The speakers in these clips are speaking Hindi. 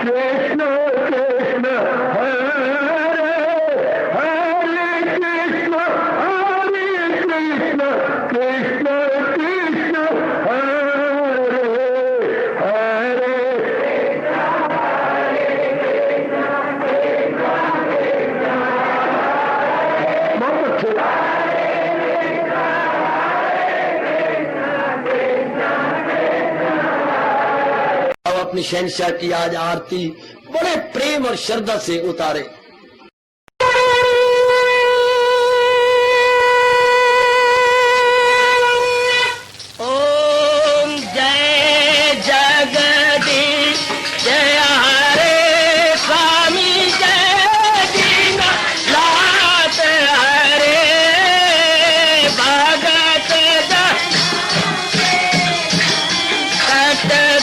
कृष्ण कृष्ण हरे हरे कृष्ण कृष्ण कृष्ण हरे हरे बहुत अच्छे। अब अपनी शहंशाह की आज आरती बड़े प्रेम और श्रद्धा से उतारे। ओम जय जगदीश जय हरे स्वामी जय दीनानाथ हरे भगत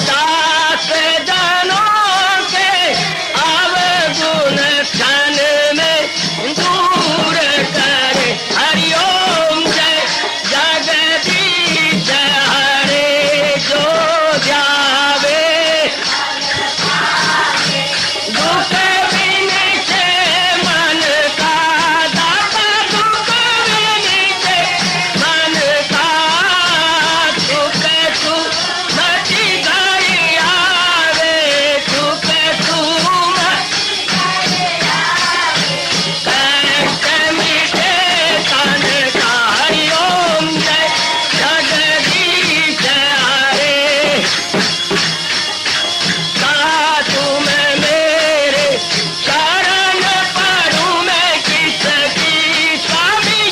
दास जनों के अवगुण क्षण में दूर करे। हरिओम जय जगदीश हरे जो ध्यावे दुख विनिचे मन का दाता दुख विनिचे मन का सुख तू मची गई आवे सुख तू कष्ट मिटे तन का। हरिओम जय जगदीश हरे तुम मेरे शरण पड़ूं मैं किसकी स्वामी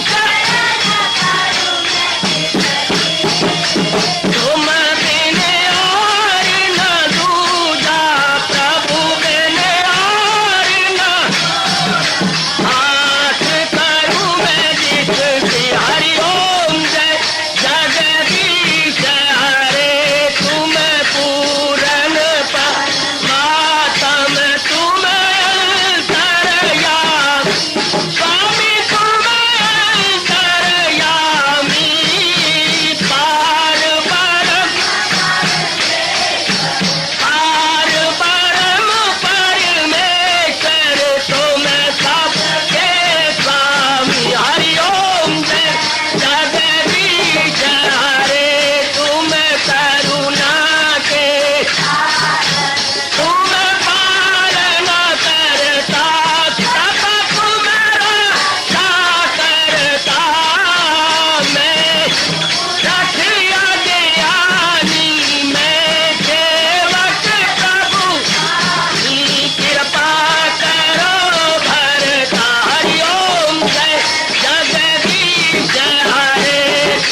तुम बिन और न दूजा प्रभु बिन और न हाथ करूं मैं जिसकी। हरिओम जय जगदीश हरे तुम पूरन मातम तुम अंतरयामी स्वामी तुम अंतरयामी पार परम परमेश्वर तुम सबके स्वामी। हरिओम जय जगदीश हरे तुम करुणा के तुम पालन करता सब तुम्हारा करता मैं रखिया ज्ञानी मैं सेवक प्रभु की कृपा करो भरता। हरिओम जय जगदीश हरे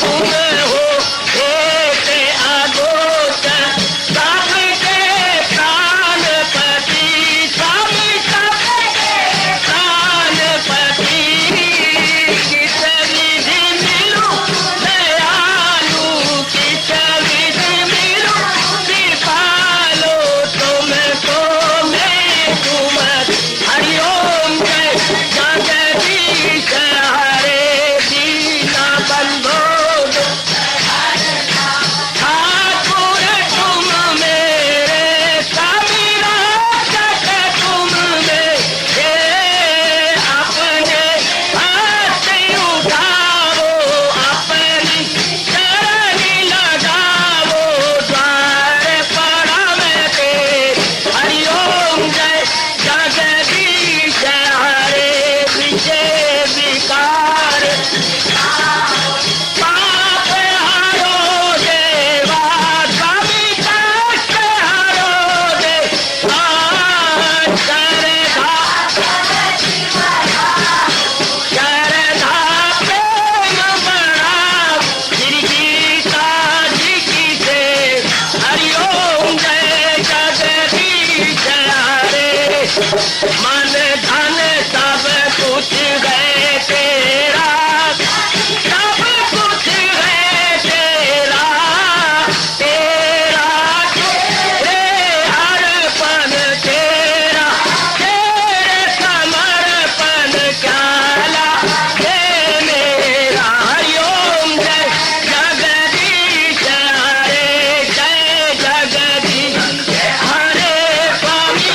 तुम हो एक अगोचर सबके प्राणपति स्वामी सबके प्राणपति किस विधि मिलूं दयालु किस विधि मिलूं कृपालो तुमको मैं तुम। हरिओम जय जगदीश हरे दीना बंधो ठाकुर तुम मेरे स्वामी रक्षक तुम मेरे अपने हाथ उठाओ अपनी शरण लगाओ द्वार पड़ा मैं तेरे। हरिओम जय जगदीश हरे विजय विकार पाप हरो देवा स्वामी कष्ट हरो देवा श्रद्धा प्रेम बढ़ाओ श्री गीता जी की से। हरिओम जय जगदीश हरे मन धन सब कुछ है तेरा सब कुछ है तेरा तेरा तेरे अर्पण तेरा तेरे समर्पण क्या लागे मेरा। हरिओम जय जगदीश हरे जय जगदीश हरे स्वामी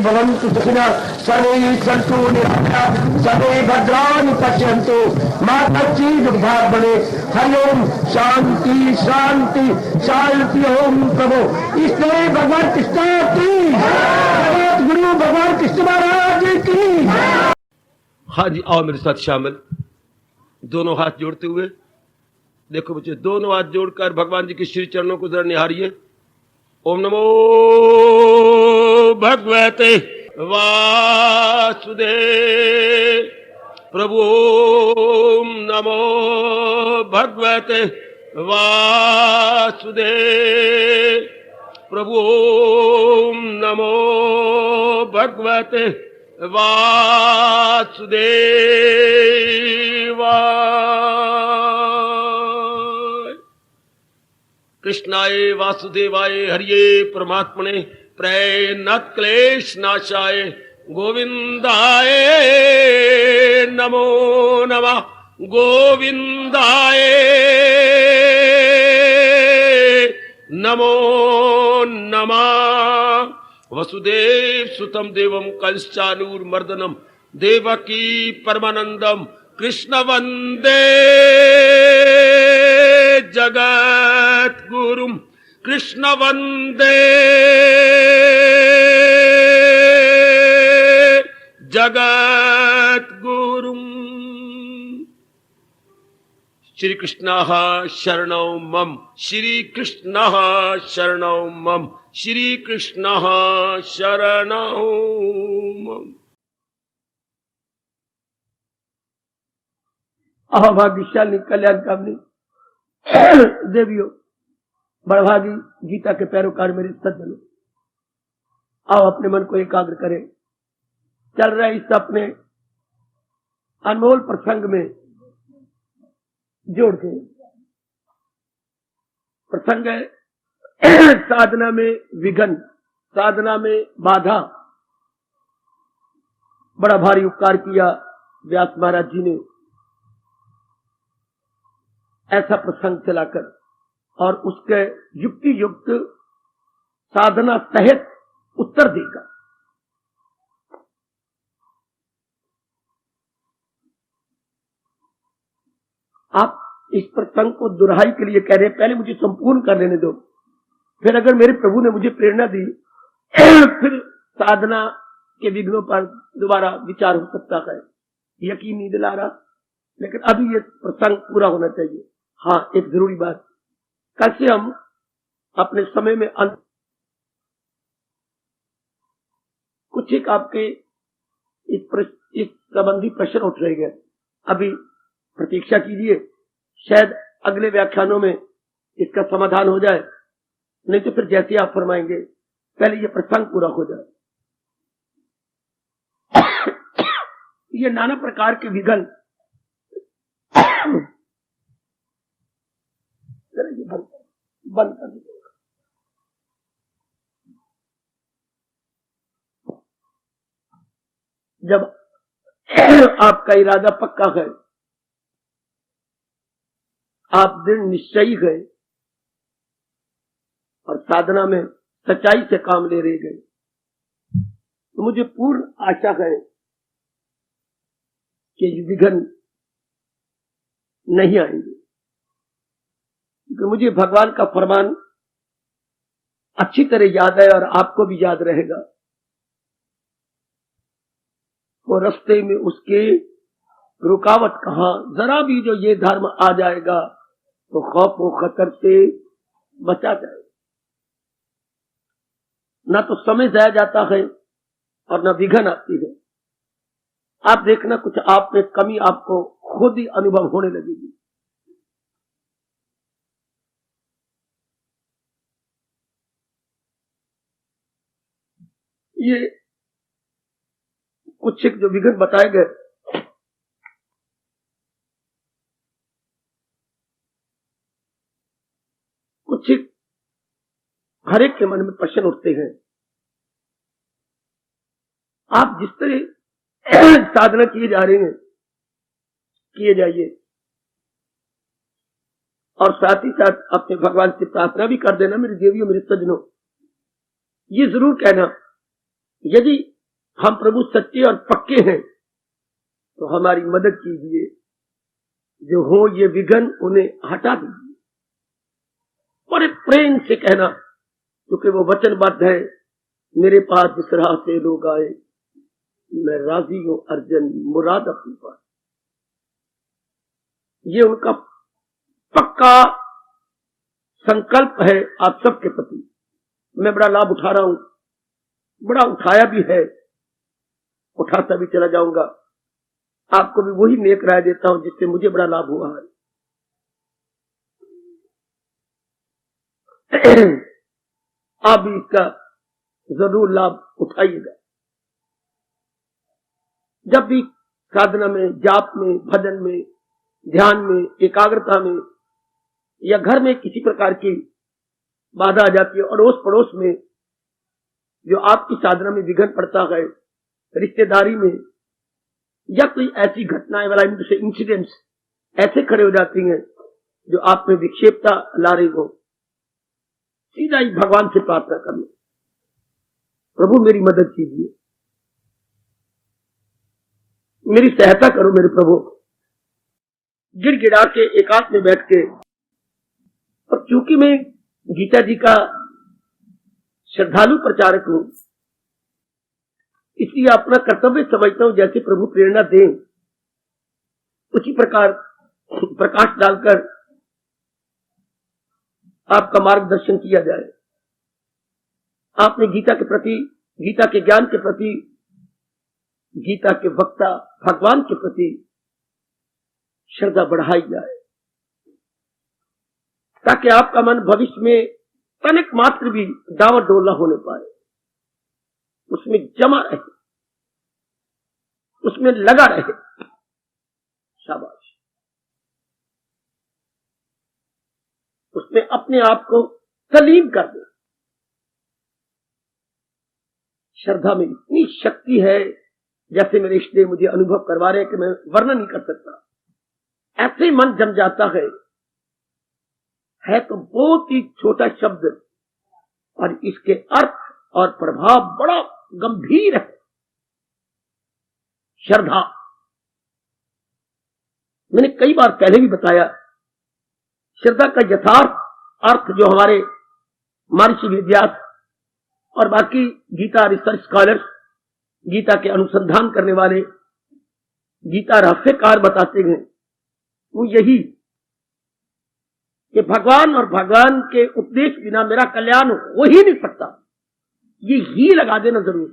भवन्तु सुखिनः सर्वे सन्तु निरामयाः सर्वे भद्राणि पश्यन्तु मा कश्चित् दुर्भाग् भवेत्। हरि ओम शांति शांति शांति। ओम प्रभु ईश्वरी भगवान कृष्ण की जगत गुरु भगवान कृष्ण महाराज की। हाँ जी, आओ मेरे साथ शामिल, दोनों हाथ जोड़ते हुए। देखो बच्चे, दोनों हाथ जोड़कर भगवान जी के श्री चरणों को जरा निहारिए। ओम नमो भगवते वासुदेव। प्रभु ओम नमो भगवते वासुदेव। प्रभु ओम नमो भगवते वासुदेवाय। कृष्णाय वासुदेवाय हरिये परमात्मने प्रणत क्लेश नाशाय गोविंदाय नमो नमः। गोविंदाय नमो नमः। वसुदेव सुतम देवम कंसानूरमर्दनम देवकी परमानंदम कृष्ण वंदे जगत गुरुम। कृष्ण वंदे जगत गुरुम। श्री कृष्ण शरणौ मम। श्री कृष्ण शरणौ मम। श्री कृष्ण शरणौ मम। अभाग्यशाली कल्याण कामनी देवियों, बड़भागी गीता के पैरोकार मेरे सज्जनों, आओ अपने मन को एकाग्र करें। चल रहे इस अपने अनमोल प्रसंग में जोड़ के प्रसंग है साधना में विघ्न, साधना में बाधा। बड़ा भारी उपकार किया व्यास महाराज जी ने ऐसा प्रसंग चलाकर, और उसके युक्ति युक्त साधना सहित उत्तर देगा। आप इस प्रसंग को दुहराई के लिए कह रहे हैं, पहले मुझे संपूर्ण कर लेने दो, फिर अगर मेरे प्रभु ने मुझे प्रेरणा दी फिर साधना के विघ्नों पर दोबारा विचार हो सकता है। यकीन नहीं दिला रहा, लेकिन अभी ये प्रसंग पूरा होना चाहिए। हाँ, एक जरूरी बात, कैसे हम अपने समय में कुछ एक आपके इस संबंधी प्रश्न उठ रहे हैं। अभी प्रतीक्षा कीजिए, शायद अगले व्याख्यानों में इसका समाधान हो जाए, नहीं तो फिर जैसे आप फरमाएंगे, पहले ये प्रसंग पूरा हो जाए। ये नाना प्रकार के विघ्न बंद कर दीजिए। जब आपका इरादा पक्का है, आप दृढ़ निश्चयी गए और साधना में सच्चाई से काम ले रहे गए, तो मुझे पूर्ण आशा है कि विघ्न नहीं आएंगे, क्योंकि मुझे भगवान का फरमान अच्छी तरह याद है और आपको भी याद रहेगा। वो रास्ते में उसके रुकावट कहां, जरा भी जो ये धर्म आ जाएगा तो खौफ व खतर से बचा जाएगा। ना तो समय जाया जाता है और ना विघ्न आती है। आप देखना, कुछ आप में कमी आपको खुद ही अनुभव होने लगेगी। ये कुछ एक जो विघ्न बताए गए, कुछ एक हर एक के मन में प्रश्न उठते हैं। आप जिस तरह साधना किए जा रहे हैं, किए जाइए, और साथ ही साथ अपने भगवान से प्रार्थना भी कर देना। मेरे देवियों, मेरे सज्जनों, ये जरूर कहना, यदि हम प्रभु सच्चे और पक्के हैं तो हमारी मदद कीजिए, जो हो ये विघ्न उन्हें हटा दीजिए। बड़े प्रेम से कहना, क्योंकि वो वचनबद्ध है, मेरे पास जिस राह से लोग आए मैं राजी हूं अर्जन मुराद अपनी पास। ये उनका पक्का संकल्प है आप सबके प्रति। मैं बड़ा लाभ उठा रहा हूं, बड़ा उठाया भी है, उठाता भी चला जाऊंगा। आपको भी वही नेक राय देता हूं जिससे मुझे बड़ा लाभ हुआ है। आप भी इसका जरूर लाभ उठाइएगा। जब भी साधना में, जाप में, भजन में, ध्यान में, एकाग्रता में या घर में किसी प्रकार की बाधा आ जाती है, अड़ोस पड़ोस में जो आपकी साधना में विघ्न पड़ता है, रिश्तेदारी में, या कोई ऐसी घटनाएं वाला इंसिडेंट्स ऐसे खड़े हो जाती हैं जो आप में विक्षेपता ला रही हो, सीधा ही भगवान से प्रार्थना कर लो, प्रभु मेरी मदद कीजिए, मेरी सहायता करो मेरे प्रभु। गिड़गिड़ा के एकांत में बैठ के, और चूंकि मैं गीता जी का श्रद्धालु प्रचारक हूं, इसलिए अपना कर्तव्य समझता हूं, जैसे प्रभु प्रेरणा दें उसी प्रकार प्रकाश डालकर आपका मार्गदर्शन किया जाए। आपने गीता के प्रति, गीता के ज्ञान के प्रति, गीता के वक्ता भगवान के प्रति श्रद्धा बढ़ाई जाए, ताकि आपका मन भविष्य में तनिक मात्र भी डावट डोला होने पाए, उसमें जमा रहे, उसमें लगा रहे। शाबाश। उसमें अपने आप को तलीम कर दे। श्रद्धा में इतनी शक्ति है, जैसे मेरे इष्टदेव मुझे अनुभव करवा रहे हैं कि मैं वर्णन नहीं कर सकता। ऐसे मन जम जाता है तो बहुत ही छोटा शब्द, और इसके अर्थ और प्रभाव बड़ा गंभीर है। श्रद्धा, मैंने कई बार पहले भी बताया, श्रद्धा का यथार्थ अर्थ जो हमारे महर्षि वेदव्यास और बाकी गीता रिसर्च स्कॉलर्स, गीता के अनुसंधान करने वाले, गीता रहस्यकार बताते हैं, वो यही कि भगवान और भगवान के उपदेश बिना मेरा कल्याण हो ही नहीं सकता। ये ही लगा देना जरूर।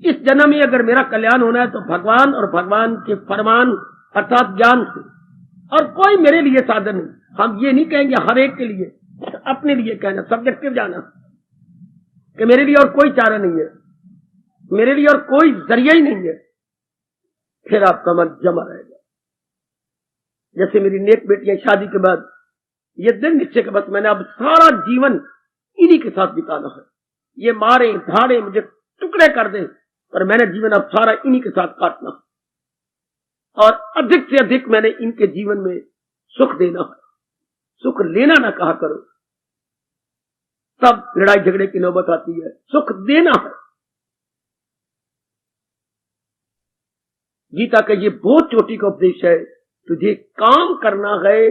इस जन्म में अगर मेरा कल्याण होना है तो भगवान और भगवान के फरमान अर्थात ज्ञान से, और कोई मेरे लिए साधन नहीं। हम ये नहीं कहेंगे हर एक के लिए, अपने लिए कहना, सब्जेक्टिव जाना कि मेरे लिए और कोई चारा नहीं है, मेरे लिए और कोई जरिया ही नहीं है, फिर आपका मन जमा रहेगा। जैसे मेरी नेक बेटियां शादी के बाद ये दिन निश्चय के बाद मैंने अब सारा जीवन इन्हीं के साथ बिताना है। ये मारे धाड़े मुझे टुकड़े कर दे, पर मैंने जीवन अब सारा इन्हीं के साथ काटना है, और अधिक से अधिक मैंने इनके जीवन में सुख देना है। सुख लेना ना कहा करो, तब लड़ाई झगड़े की नौबत आती है। सुख देना है। गीता का ये बहुत चोटी का उपदेश है, तुझे काम करना है,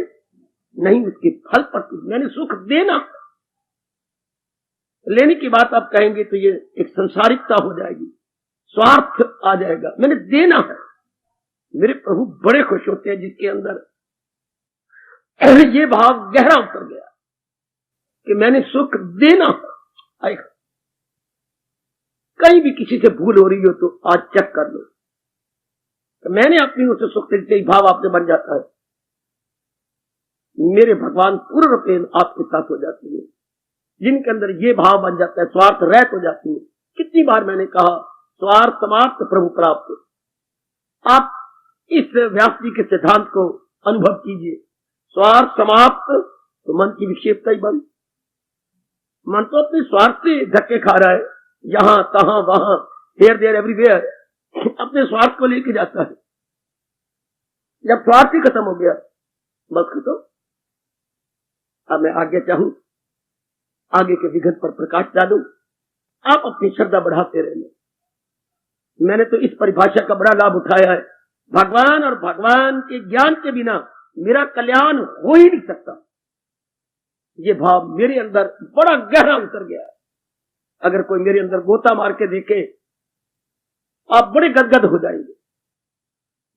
नहीं उसके फल पर तुझे, मैंने सुख देना। लेने की बात आप कहेंगे तो ये एक संसारिकता हो जाएगी, स्वार्थ आ जाएगा। मैंने देना है। मेरे प्रभु बड़े खुश होते हैं जिसके अंदर ये भाव गहरा उतर गया कि मैंने सुख देना है। कहीं भी किसी से भूल हो रही हो तो आज चेक कर लो, तो मैंने अपनी ओर से सुख देते ही भाव आपके बन जाता है। मेरे भगवान पूर्ण रूपेण आपके साथ हो जाती है। जिनके अंदर ये भाव बन जाता है, स्वार्थ रहित हो जाती है। कितनी बार मैंने कहा, स्वार्थ समाप्त प्रभु प्राप्त। आप इस व्यास जी के सिद्धांत को अनुभव कीजिए। स्वार्थ समाप्त तो मन की विक्षेपता ही बंद। मन तो अपने स्वार्थ से धक्के खा रहा है, यहां तहां वहां, हेयर देयर एवरीवेयर, अपने स्वार्थ को लेके जाता है। जब स्वार्थ ही खत्म हो गया, बस खत्म। अब मैं आगे चाहूं, आगे के विघ्न पर प्रकाश डालूं, आप अपनी श्रद्धा बढ़ाते रहना। मैंने तो इस परिभाषा का बड़ा लाभ उठाया है, भगवान और भगवान के ज्ञान के बिना मेरा कल्याण हो ही नहीं सकता। ये भाव मेरे अंदर बड़ा गहरा उतर गया है। अगर कोई मेरे अंदर गोता मार के देखे, आप बड़े गदगद हो जाएंगे।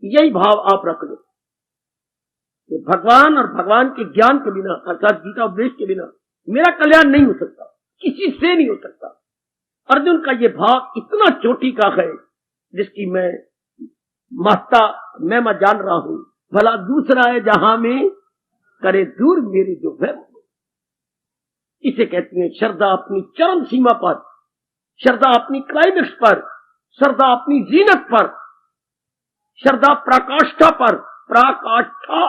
यही भाव आप रख लो कि भगवान और भगवान के ज्ञान के बिना, अर्थात गीता उपदेश के बिना मेरा कल्याण नहीं हो सकता, किसी से नहीं हो सकता। अर्जुन का ये भाव इतना चोटी का है जिसकी मैं महत्ता मैं जान रहा हूं। भला दूसरा है जहां में करे दूर मेरी जो वह। इसे कहती है श्रद्धा अपनी चरम सीमा पर, श्रद्धा अपनी क्लाइमेक्स पर, श्रद्धा अपनी जीनत पर, श्रद्धा प्रकाष्ठा पर, पराकाष्ठा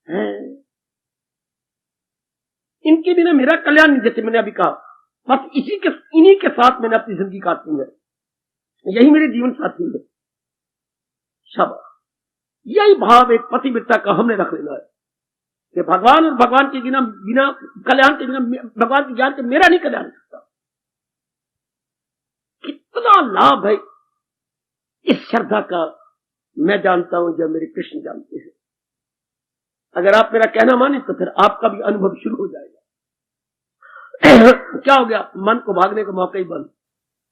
है। इनके बिना मेरा कल्याण नहीं, जैसे मैंने अभी कहा, बस इन्हीं के साथ मैंने अपनी जिंदगी काटनी है। यही मेरे जीवन साथी है। शाबाश। यही भाव एक पतिव्रता का हमने रख लेना है कि भगवान और भगवान के बिना कल्याण के बिना, भगवान के ज्ञान के मेरा नहीं कल्याण सकता। कितना लाभ है इस श्रद्धा का, मैं जानता हूं जब मेरे कृष्ण जानते हैं। अगर आप मेरा कहना माने तो फिर आपका भी अनुभव शुरू हो जाएगा। क्या हो गया? मन को भागने का मौका ही बंद।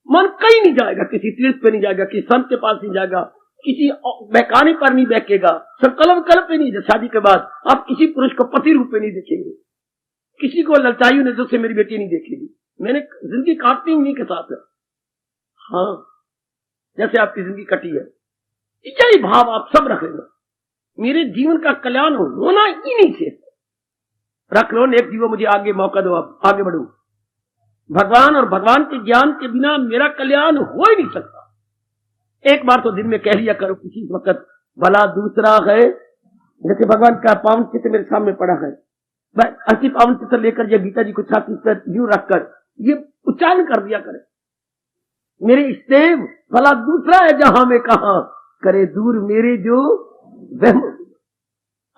मन कहीं नहीं जाएगा, किसी तीर्थ पे नहीं जाएगा, किसी संत के पास नहीं जाएगा, किसी बहकाने पर नहीं बहकेगा, संकल्प पे नहीं। शादी के बाद आप किसी पुरुष को पति रूप में नहीं देखेंगे, किसी को ललचाई नजर से मेरी बेटी नहीं देखेगी। मैंने जिंदगी काटती उन्हीं के साथ है। हाँ, जैसे आपकी जिंदगी कटी है, यही भाव आप सब रख लेना। मेरे जीवन का कल्याण होना ही नहीं से रख लो। एक जीवो मुझे आगे मौका दो, आप आगे बढ़ू। भगवान और भगवान के ज्ञान के बिना मेरा कल्याण हो ही नहीं सकता। एक बार तो दिन में कह लिया करो किसी वक्त। भला दूसरा है, जैसे भगवान का पावन चित्र मेरे सामने पड़ा है, ऐसी पावन चित्र लेकर यह गीता जी को छाती पर यूं रखकर ये उच्चारण कर दिया करे, मेरे इष्टदेव भला दूसरा है जहां में कहा करे दूर मेरे जो वह।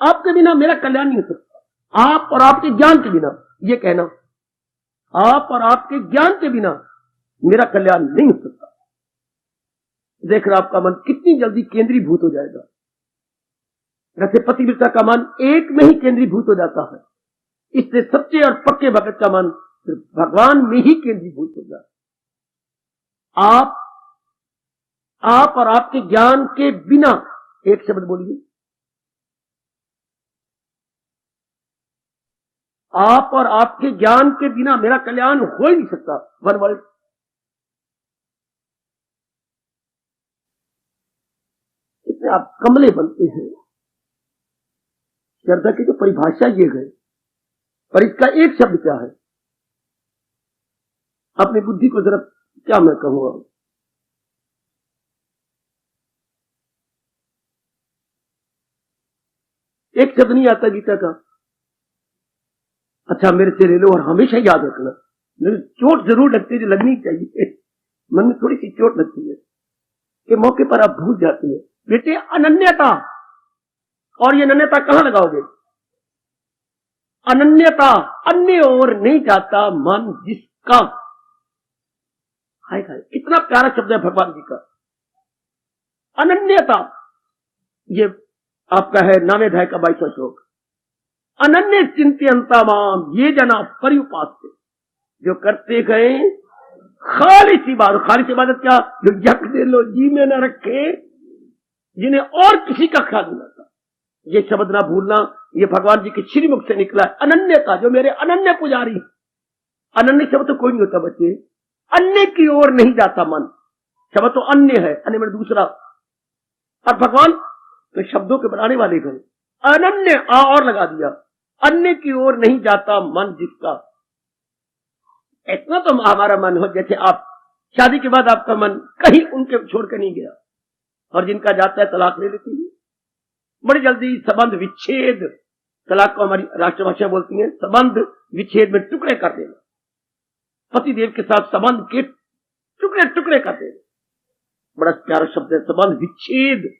आपके बिना मेरा कल्याण नहीं हो सकता। आप और आपके ज्ञान के बिना, ये कहना, आप और आपके ज्ञान के बिना मेरा कल्याण नहीं हो सकता। देख रहा आपका मन कितनी जल्दी केंद्रीभूत हो जाएगा। जैसे पतिव्रता का मन एक में ही केंद्रीभूत हो जाता है, इससे सच्चे और पक्के भगत का मन सिर्फ भगवान में ही केंद्रीभूत हो जाता। आप और आपके ज्ञान के बिना, एक शब्द बोलिए, आप और आपके ज्ञान के बिना मेरा कल्याण हो ही नहीं सकता। One word. इसमें आप कमले बनते हैं। श्रद्धा की तो परिभाषा ये है, पर इसका एक शब्द क्या है? अपनी बुद्धि को जरा क्या मैं कहूंगा, एक शब्द नहीं आता गीता का। अच्छा मेरे से ले लो और हमेशा याद रखना। मेरी चोट जरूर लगती है, जो लगनी चाहिए। मन में थोड़ी सी चोट लगती है कि मौके पर आप भूल जाती है। बेटे अनन्यता, और ये अनन्यता कहां लगाओगे? अनन्यता, अन्य और नहीं जाता मन जिसका। हाय हाय, कितना प्यारा शब्द है भगवान जी का, अनन्यता। ये आपका है नामेध्याय का 22वां श्लोक। अनन्य चिंत्यंता माम ये जना पर्युपास्य, जो करते गए खालिस इबादत। खालिस इबादत क्या? जो यक दे लो जी में न रखे, जिन्हें और किसी का ख्याल नहीं आता। ये शब्द ना भूलना, ये भगवान जी के श्रीमुख से निकला है। अनन्यता, जो मेरे अनन्य पुजारी। अनन्य शब्द तो कोई नहीं होता बच्चे, अन्य की ओर नहीं जाता मन। शब्द तो अन्य है, अन्य में दूसरा, और भगवान तो शब्दों के बनाने वाले गए। अनन्य आ और लगा दिया, अन्य की ओर नहीं जाता मन जिसका। इतना तो हमारा मन हो जैसे आप शादी के बाद आपका मन कहीं उनके छोड़कर नहीं गया, और जिनका जाता है तलाक ले लेती है बड़ी जल्दी। संबंध विच्छेद, तलाक को हमारी राष्ट्रभाषा बोलती है, संबंध विच्छेद में टुकड़े कर देना। पति देव के साथ संबंध के टुकड़े टुकड़े कर देना, बड़ा प्यारा शब्द है संबंध विच्छेद।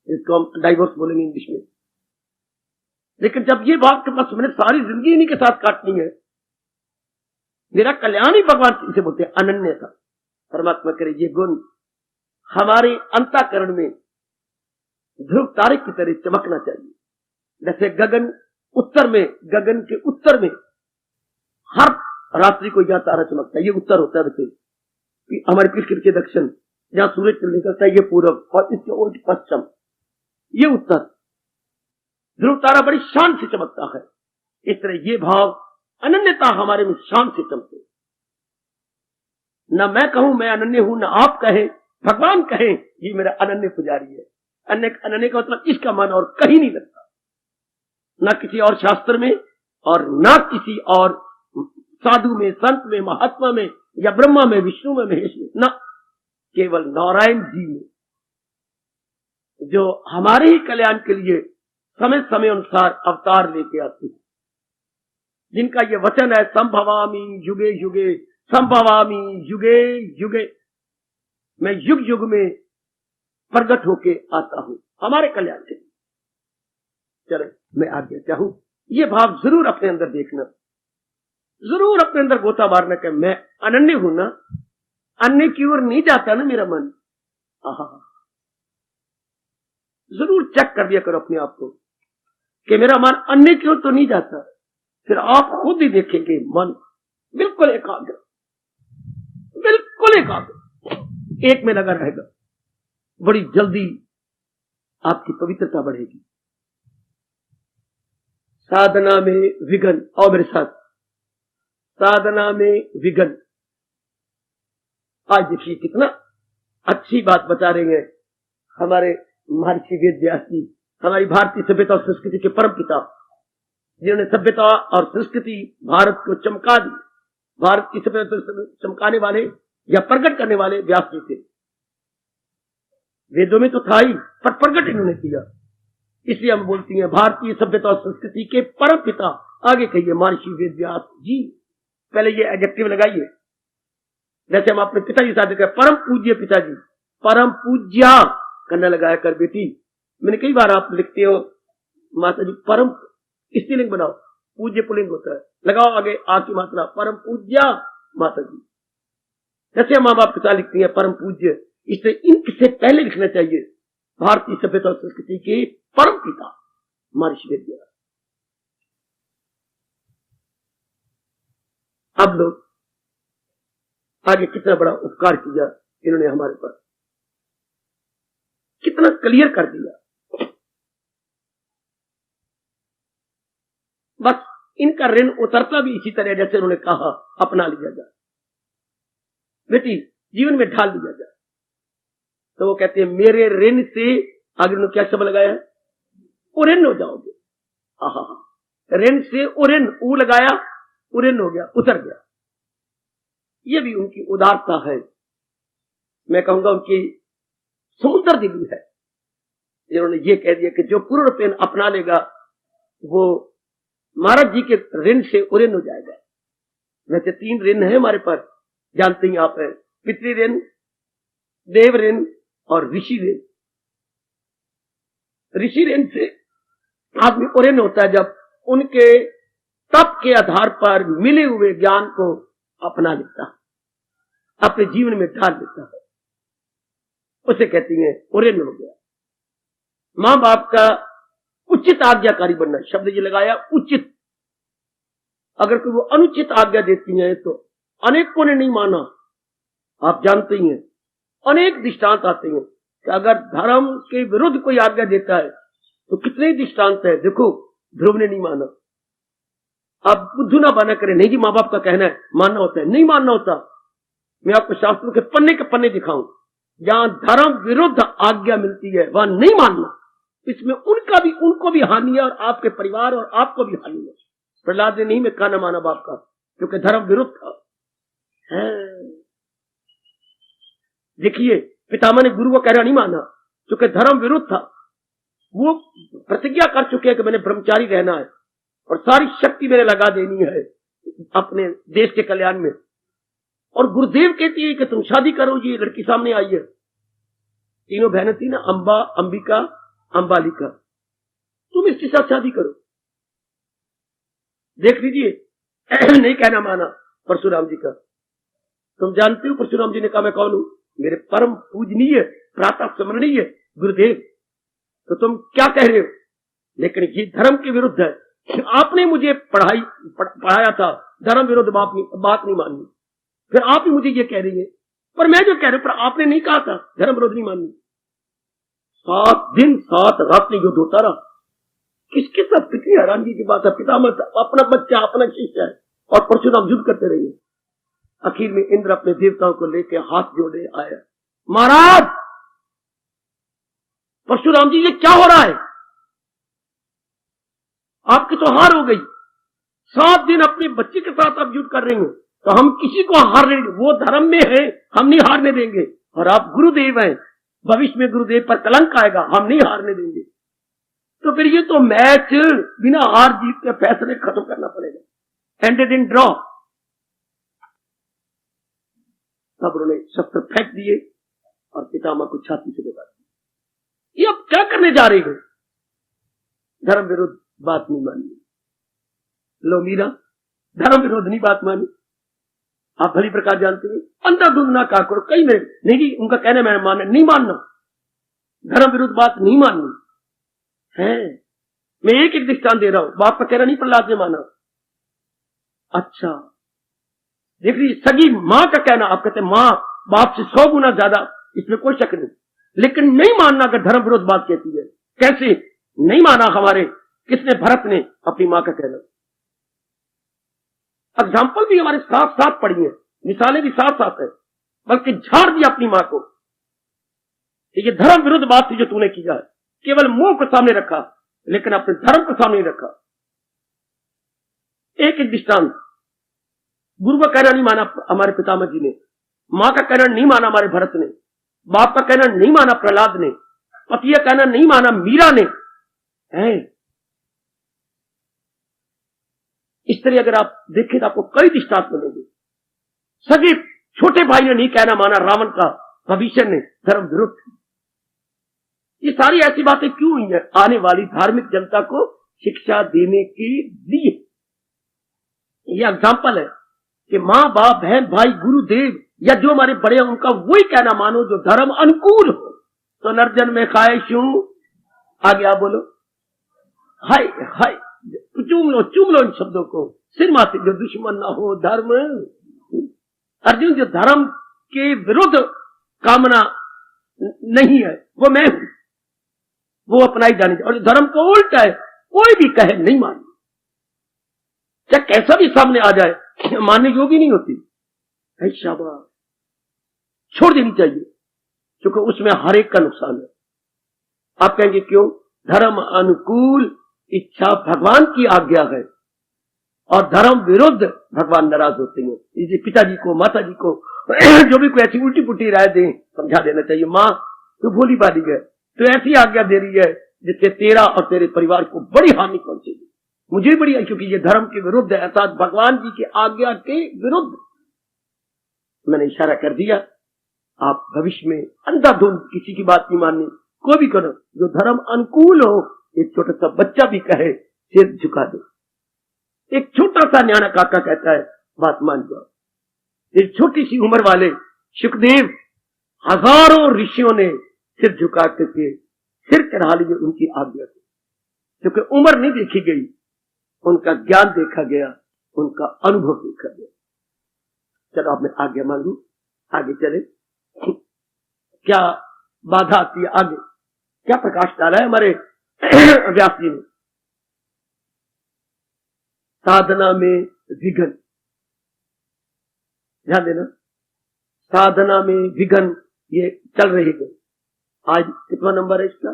इसको हम डाइवोर्स बोलेंगे इंग्लिश में। लेकिन जब ये बात के पास मैंने सारी जिंदगी इन्हीं के साथ काटनी है, मेरा कल्याण ही भगवान इसे बोलते हैं अनन्यता। परमात्मा करे ये गुण हमारे अंतःकरण में ध्रुव तारे की तरह चमकना चाहिए। जैसे गगन के उत्तर में हर रात्रि को यह तारा चमकता है, ये उत्तर होता है। वैसे कि हमारे पृथ्वी के दक्षिण जहां सूरज निकलता है ये पूरब, और इसके उल्ट पश्चिम ये उत्तर। ध्रुव तारा बड़ी शान से चमकता है। इस तरह ये भाव अनन्यता हमारे में शान से चमके। न मैं कहूं मैं अनन्य हूं, न आप कहें, भगवान कहें ये मेरा अनन्य पुजारी है। अनन्य का मतलब इसका मन और कहीं नहीं लगता, न किसी और शास्त्र में और न किसी और साधु में, संत में, महात्मा में या ब्रह्मा में, विष्णु में, महेश में, न केवल नारायण जी में, जो हमारे ही कल्याण के लिए समय समय अनुसार अवतार लेके आते हैं, जिनका ये वचन है संभवामि युगे युगे, संभवामि युगे युगे, मैं युग युग में प्रकट होके आता हूं हमारे कल्याण के लिए। चलो मैं आगे चाहूं, ये भाव जरूर अपने अंदर देखना, जरूर अपने अंदर गोता मारना कि मैं अनन्य हूं ना, अन्य की ओर नहीं जाता ना मेरा मन। जरूर चेक कर दिया करो अपने आप को कि मेरा मन अन्य की ओर तो नहीं जाता। फिर आप खुद ही देखेंगे मन बिल्कुल एकाग्र, बिल्कुल एकाग्र एक में लगा रहेगा। बड़ी जल्दी आपकी पवित्रता बढ़ेगी। साधना में विघन, और मेरे साथ साधना में विघन। आज देखिए कितना अच्छी बात बता रहे हैं हमारे महर्षि वेद व्यास जी, हमारी भारतीय सभ्यता और संस्कृति के परम पिता, जिन्होंने सभ्यता और संस्कृति भारत को चमका दी। भारत की सभ्यता चमकाने वाले या प्रकट करने वाले व्यास जी थे। वेदों में तो था ही, पर प्रकट इन्होंने किया। इसलिए हम बोलती हैं भारतीय सभ्यता और संस्कृति के परम पिता। आगे कहिए महर्षि वेद व्यास जी, पहले ये एडजेक्टिव लगाइए। जैसे हम अपने पिताजी साथ कहें परम पूज्य पिताजी, परम पूज्या करना लगाया कर बेटी। मैंने कई बार आप लिखते हो माता जी परम स्त्रीलिंग बनाओ, पूज्य पुल्लिंग होता है, लगाओ आगे आ की मात्रा, परम पूज्या माता जी। जैसे हम माँ बाप पिता लिखते हैं परम पूज्य, इससे इनसे पहले लिखना चाहिए भारतीय सभ्यता और संस्कृति के परम पिता महर्षि वेद व्यास। अब लोग आगे कितना बड़ा उपकार किया इन्होंने हमारे पास, कितना क्लियर कर दिया। बस इनका ऋण उतरता भी इसी तरह जैसे उन्होंने कहा अपना लिया जाए, बेटी जीवन में ढाल लिया जाए। तो वो कहते हैं मेरे ऋण से, आगे उन्होंने क्या शब्द लगाया है, उऋण हो जाओगे। ऋण से उऋण, ऊ लगाया, उऋण हो गया, उतर गया। ये भी उनकी उदारता है, मैं कहूंगा उनकी समुद्र दिली है। जिन्होंने ये कह दिया कि जो पूर्ण रूपेण अपना लेगा वो महाराज जी के ऋण से उऋण हो जाएगा। वैसे 3 ऋण है हमारे पास, जानते ही आप है, पितृ ऋण, देव ऋण और ऋषि ऋण। ऋषि ऋण से आदमी उऋण होता है जब उनके तप के आधार पर मिले हुए ज्ञान को अपना लेता है, अपने जीवन में ढाल लेता है, उसे कहती है उऋण हो गया। मां बाप का उचित आज्ञाकारी बनना, शब्द ये लगाया उचित। अगर कोई वो अनुचित आज्ञा देती है तो अनेकों ने नहीं माना, आप जानते ही हैं, अनेक दृष्टांत आते हैं कि अगर धर्म के विरुद्ध कोई आज्ञा देता है तो कितने दृष्टांत है। देखो ध्रुव ने नहीं माना, अब बुद्धू ना बना करे, नहीं जी माँ बाप का कहना है, मानना होता है, नहीं मानना होता। मैं आपको शास्त्रों के पन्ने दिखाऊं जहां धर्म विरुद्ध आज्ञा मिलती है वहां नहीं मानना, इसमें उनको भी हानि है और आपके परिवार और आपको भी हानि है। प्रहलाद ने नहीं में कहना माना बाप का, क्योंकि धर्म विरुद्ध था। देखिए पितामह ने गुरु को कहना नहीं माना क्योंकि धर्म विरुद्ध था। वो प्रतिज्ञा कर चुके हैं कि मैंने ब्रह्मचारी रहना है और सारी शक्ति मैंने लगा देनी है अपने देश के कल्याण में। और गुरुदेव कहती है कि तुम शादी करो, ये लड़की सामने आई है। तीनों बहनें थी ना, अंबा, अंबिका, अंबालिका, तुम इसके साथ शादी करो। देख लीजिए नहीं कहना माना, परशुराम जी का। तुम जानते हो परशुराम जी ने कहा मैं कौन हूं? मेरे परम पूजनीय प्रातः स्मरणीय गुरुदेव। तो तुम क्या कह रहे हो? लेकिन ये धर्म के विरुद्ध है। आपने मुझे पढ़ाया था, धर्म विरुद्ध बात नहीं माननी, फिर आप ही मुझे ये कह रही है। पर मैं जो कह रहा हूं, पर आपने नहीं कहा था धर्म विरोध नहीं माननी। 7 दिन 7 रात युद्ध होता रहा। किसके साथ? कितनी हैरानगी की बात है। पितामह अपना बच्चा, अपना शिष्य है, और परशुराम युद्ध करते रहे। आखिर में इंद्र अपने देवताओं को लेकर हाथ जोड़े आया, महाराज परशुराम जी ये क्या हो रहा है? आपकी तो हार हो गई। 7 दिन अपने बच्चे के साथ आप युद्ध कर रहे हो, तो हम किसी को हारने, वो धर्म में है, हम नहीं हारने देंगे। और आप गुरुदेव हैं, भविष्य में गुरुदेव पर कलंक आएगा, हम नहीं हारने देंगे। तो फिर ये तो मैच बिना हार जीत के फैसले खत्म करना पड़ेगा। Ended in draw. तब उन्होंने शस्त्र फेंक दिए और पितामह को छाती से लगा दिया। ये अब क्या करने जा रहे हो? धर्म विरुद्ध बात नहीं मानी। लो मीरा, धर्म विरोध नहीं बात मानी। आप भली प्रकार जानते हैं, अंधाधुंध ना कहा करो। कई में नहीं जी, उनका कहना मैं माने नहीं मानना, धर्म विरुद्ध बात नहीं माननी है। मैं एक एक दृष्टांत दे रहा हूं। बाप का कहना नहीं प्रहलाद ने माना। अच्छा देख लीजिए, सगी मां का कहना, आप कहते मां बाप से 100 गुना ज्यादा, इसमें कोई शक नहीं। लेकिन नहीं मानना अगर धर्म विरोध बात कहती है। कैसे नहीं माना? हमारे किसने? भरत ने अपनी मां का कहना। एग्जाम्पल भी हमारे साथ साथ पड़ी है, मिसालें भी साथ साथ है, बल्कि झाड़ दिया अपनी मां को। ये धर्म विरुद्ध बात थी जो तूने किया है। केवल मुंह को सामने रखा, लेकिन अपने धर्म को सामने रखा। एक एक दृष्टांत। गुरु का कहना नहीं माना हमारे पितामह जी ने, मां का कहना नहीं माना हमारे भरत ने, बाप का कहना नहीं माना प्रहलाद ने, पति का कहना नहीं माना मीरा ने। है इस तरह अगर आप देखें तो आपको कई दृष्टांत मिलेंगे। सगे छोटे भाई ने नहीं कहना माना रावण का, भविष्य ने धर्म विरुद्ध। ये सारी ऐसी बातें क्यों हुई है? आने वाली धार्मिक जनता को शिक्षा देने के लिए। ये एग्जाम्पल है कि मां बाप बहन भाई गुरुदेव या जो हमारे बड़े हैं उनका वही कहना मानो जो धर्म अनुकूल हो। तो नर्जन में ख्वाहिश हूं, आगे आप बोलो, हाय हाय, चूम लो इन शब्दों को, सिर माथे जो दुश्मन ना हो धर्म। अर्जुन, जो धर्म के विरुद्ध कामना नहीं है वो मैं हूं, वो अपनाई जानी चाहिए। और जो धर्म को उल्टा है, कोई भी कहे नहीं मानना, चाहे कैसा भी सामने आ जाए, मानने योग्य नहीं होती। शाबाश, छोड़ देनी चाहिए, क्योंकि उसमें हर एक का नुकसान है। आप कहेंगे क्यों? धर्म अनुकूल इच्छा भगवान की आज्ञा है, और धर्म विरुद्ध भगवान नाराज होते हैं। इसी पिताजी को, माता जी को जो भी कोई ऐसी उल्टी पुल्टी राय दे, समझा देना चाहिए, मां तू भोली बाली है, तो ऐसी आज्ञा दे रही है जिससे तेरा और तेरे परिवार को बड़ी हानि पहुंचेगी। मुझे बड़ी है, क्योंकि ये धर्म के विरुद्ध है, अर्थात भगवान जी की आज्ञा के विरुद्ध। मैंने इशारा कर दिया, आप भविष्य में अंधाधुंध किसी की बात नहीं माननी, कोई भी करो, जो धर्म अनुकूल हो। एक छोटा सा बच्चा भी कहे सिर झुका दो। एक छोटा सा न्याना काका कहता है बात मान जाओ। एक छोटी सी उम्र वाले सुखदेव, हजारों ऋषियों ने सिर झुका करके सिर चढ़ा लिए उनकी आज्ञा से, क्योंकि उम्र नहीं देखी गई, उनका ज्ञान देखा गया, उनका अनुभव देखा गया। चलो अब मैं आज्ञा मांगू, आगे चले। क्या बाधा आती है आगे? क्या प्रकाश डाला है हमारे व्यास जी ने? साधना में विघ्न, ध्यान देना, साधना में विघ्न, ये चल रही है। आज कितना नंबर है इसका?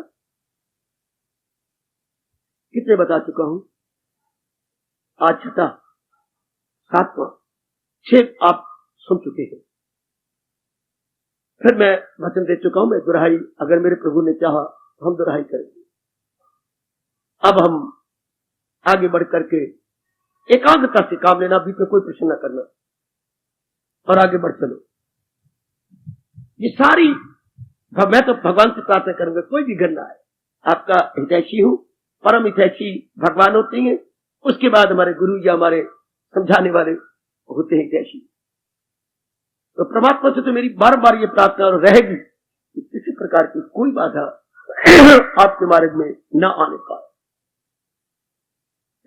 कितने बता चुका हूं? आज छठा, 7वां, 6 आप सुन चुके हैं। फिर मैं वचन दे चुका हूं, मैं दुराई, अगर मेरे प्रभु ने चाहा तो हम दुराई करेंगे। अब हम आगे बढ़ करके एकाग्रता से काम लेना, बीच में कोई प्रश्न न करना, और आगे बढ़ चलो। ये सारी मैं तो भगवान से प्रार्थना करूंगा कोई भी विघ्न ना आए। आपका हितैषी हूं, परम हितैषी भगवान होते हैं, उसके बाद हमारे गुरु या हमारे समझाने वाले होते हैं कैसी। तो परमात्मा से तो मेरी बार बार ये प्रार्थना रहेगी कि किसी प्रकार की कोई बाधा आपके मार्ग में न आने पाए।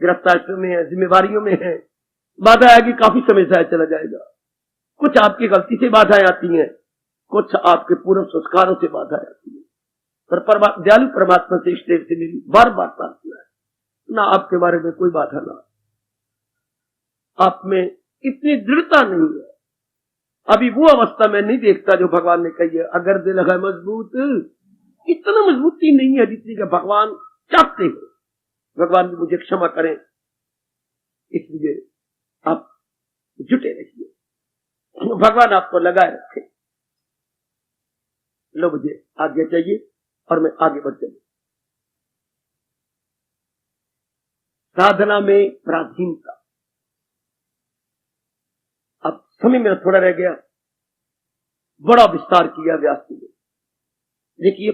गिरफ्तारियों में है, जिम्मेवारियों में है, बाधा आएगी, काफी समय से चला जाएगा। कुछ आपकी गलती से बाधाएं आती हैं, कुछ आपके पूर्व संस्कारों से बाधाएं आती हैं। पर दयालु परमात्मा से इस देव से मेरी बार बार प्रार्थना है, ना आपके बारे में कोई बाधा ना, आप में इतनी दृढ़ता नहीं है। अभी वो अवस्था में नहीं देखता जो भगवान ने कही है, अगर दिल है मजबूत, इतना मजबूती नहीं है जितनी का भगवान चाहते हैं। भगवान भी मुझे क्षमा करें, इसलिए आप जुटे रहिए, भगवान आपको लगाए रखे। लो मुझे आज्ञा चाहिए और मैं आगे बढ़ चलूं। साधना में पराधीनता। अब समय मेरा थोड़ा रह गया, बड़ा विस्तार किया व्यास जी ने। देखिए,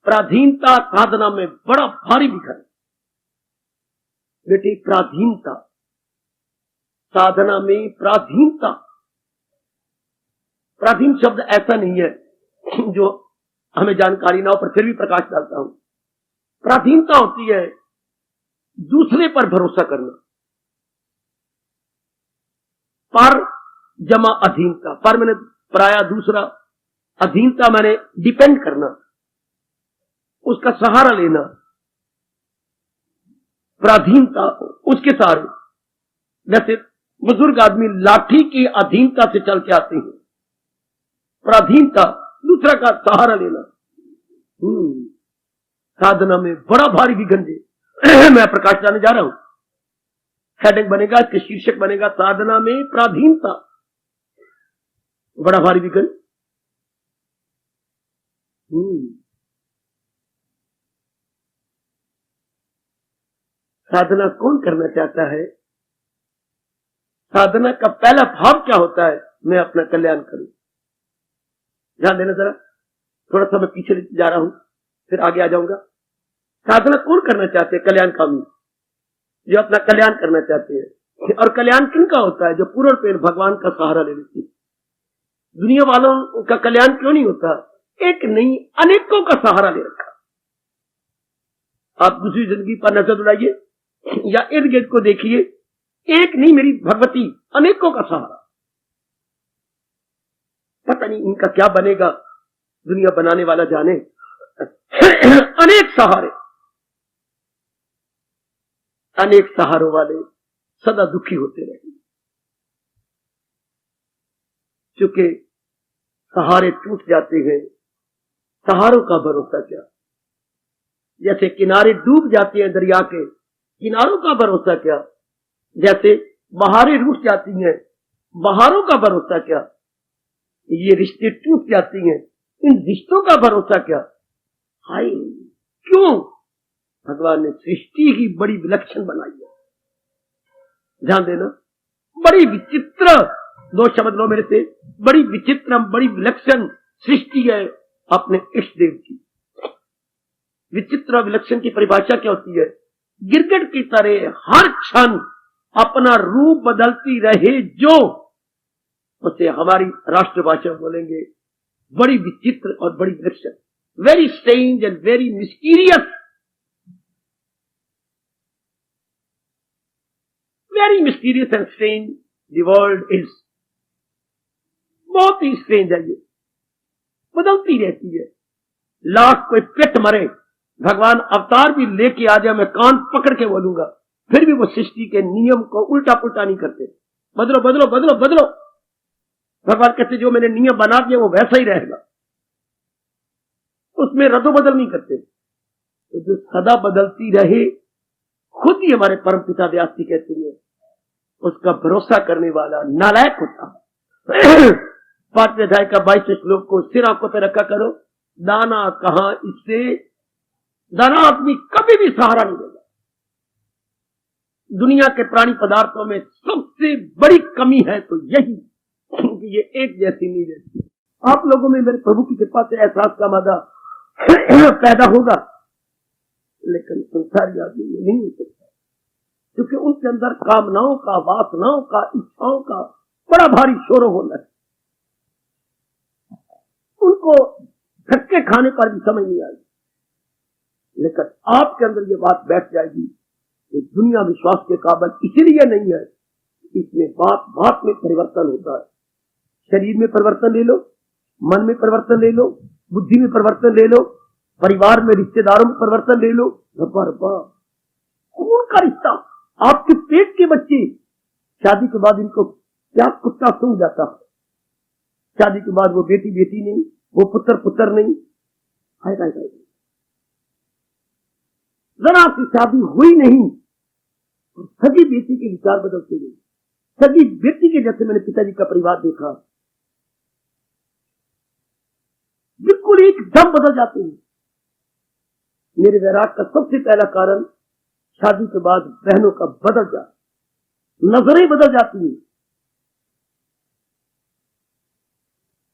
पराधीनता साधना में बड़ा भारी विघन। बेटे, पराधीनता साधना में पराधीनता, पराधीन शब्द ऐसा नहीं है जो हमें जानकारी ना हो, पर फिर भी प्रकाश डालता हूं। पराधीनता होती है दूसरे पर भरोसा करना, पर जमा अधीनता, पर मैंने पराया दूसरा, अधीनता मैंने डिपेंड करना, उसका सहारा लेना। पराधीनता उसके सहारे, जैसे बुजुर्ग आदमी लाठी की अधीनता से चल के आते हैं, पराधीनता दूसरा का सहारा लेना। साधना में बड़ा भारी विघन जी मैं प्रकाश डालने जा रहा हूं। हेडिंग बनेगा, इसके शीर्षक बनेगा साधना में पराधीनता, बड़ा भारी विघन। साधना कौन करना चाहता है? साधना का पहला भाव क्या होता है? मैं अपना कल्याण करूं। ध्यान देना जरा, थोड़ा सा मैं पीछे जा रहा हूं, फिर आगे आ जाऊंगा। साधना कौन करना चाहते हैं? कल्याणकामी, जो अपना कल्याण करना चाहते हैं। और कल्याण किनका होता है? जो पूर्ण पेड़ भगवान का सहारा ले लेती है। दुनिया वालों का कल्याण क्यों नहीं होता? एक नहीं, अनेकों का सहारा ले रखा। आप दूसरी जिंदगी पर नजर उड़ाइए या इर्द गिर्द को देखिए, एक नहीं मेरी भगवती, अनेकों का सहारा। पता नहीं इनका क्या बनेगा, दुनिया बनाने वाला जाने। अनेक सहारे, अनेक सहारों वाले सदा दुखी होते रहे, क्योंकि सहारे टूट जाते हैं, सहारों का भरोसा क्या। जैसे किनारे डूब जाते हैं दरिया के, किनारों का भरोसा क्या। जैसे बहारें रूठ जाती हैं, बहारों का भरोसा क्या। ये रिश्ते टूट जाती हैं, इन रिश्तों का भरोसा क्या। हाय, क्यों? भगवान ने सृष्टि ही बड़ी विलक्षण बनाई है। ध्यान देना, बड़ी विचित्र, दो शब्द लो मेरे से, बड़ी विचित्र, बड़ी विलक्षण सृष्टि है अपने इष्ट देव की। विचित्र विलक्षण की परिभाषा क्या होती है? गिरगिट की तरह हर क्षण अपना रूप बदलती रहे, जो उसे हमारी राष्ट्रभाषा बोलेंगे बड़ी विचित्र और बड़ी विलक्षण। Very strange and very mysterious, very mysterious and strange the world is. बहुत ही स्ट्रेंज है, ये बदलती रहती है। लाख कोई पेट मरे, भगवान अवतार भी लेके आ जाए, मैं कान पकड़ के बोलूंगा, फिर भी वो सृष्टि के नियम को उल्टा पुल्टा नहीं करते। बदलो बदलो बदलो बदलो, भगवान कहते जो मैंने नियम बना दिया वो वैसा ही रहेगा, उसमें रद्दो बदल नहीं करते। तो जो सदा बदलती रहे, खुद ही हमारे परम पिता व्यास जी कहते हैं, उसका भरोसा करने वाला नालायक होता है। 5वें अध्याय का 22वें श्लोक को सिर आंखों पर रखा करो। दाना कहां, इससे दाना आदमी कभी भी सहारा नहीं देगा। दुनिया के प्राणी पदार्थों में सबसे बड़ी कमी है तो यही कि ये एक जैसी नहीं रहती। आप लोगों में मेरे प्रभु की कृपा से एहसास का मादा पैदा होगा, लेकिन संसारी आदमी ये नहीं हो सकता, क्योंकि उनके अंदर कामनाओं का, वासनाओं का, इच्छाओं का बड़ा भारी शोर होना है। उनको धक्के खाने पर भी समझ नहीं आई, लेकिन आपके अंदर ये बात बैठ जाएगी कि दुनिया विश्वास के काबिल इसलिए नहीं है, इसमें बात बात में परिवर्तन होता है। शरीर में परिवर्तन ले लो, मन में परिवर्तन ले लो, बुद्धि में परिवर्तन ले लो, परिवार में रिश्तेदारों में परिवर्तन ले लो। रब्बा रब्बा, खून का रिश्ता, आपके पेट के बच्चे, शादी के बाद इनको क्या कुत्ता सूंघ जाता है, शादी के बाद वो बेटी बेटी नहीं, वो पुत्र पुत्र नहीं। हाय हाय हाय, जरा सी शादी हुई नहीं, सगी बेटी के विचार बदलते गए। सगी बेटी के जैसे मैंने पिताजी का परिवार देखा, बिल्कुल एकदम बदल जाते हैं। मेरे वैराग का सबसे पहला कारण शादी के बाद बहनों का बदल जाता, नजरें बदल जाती हैं।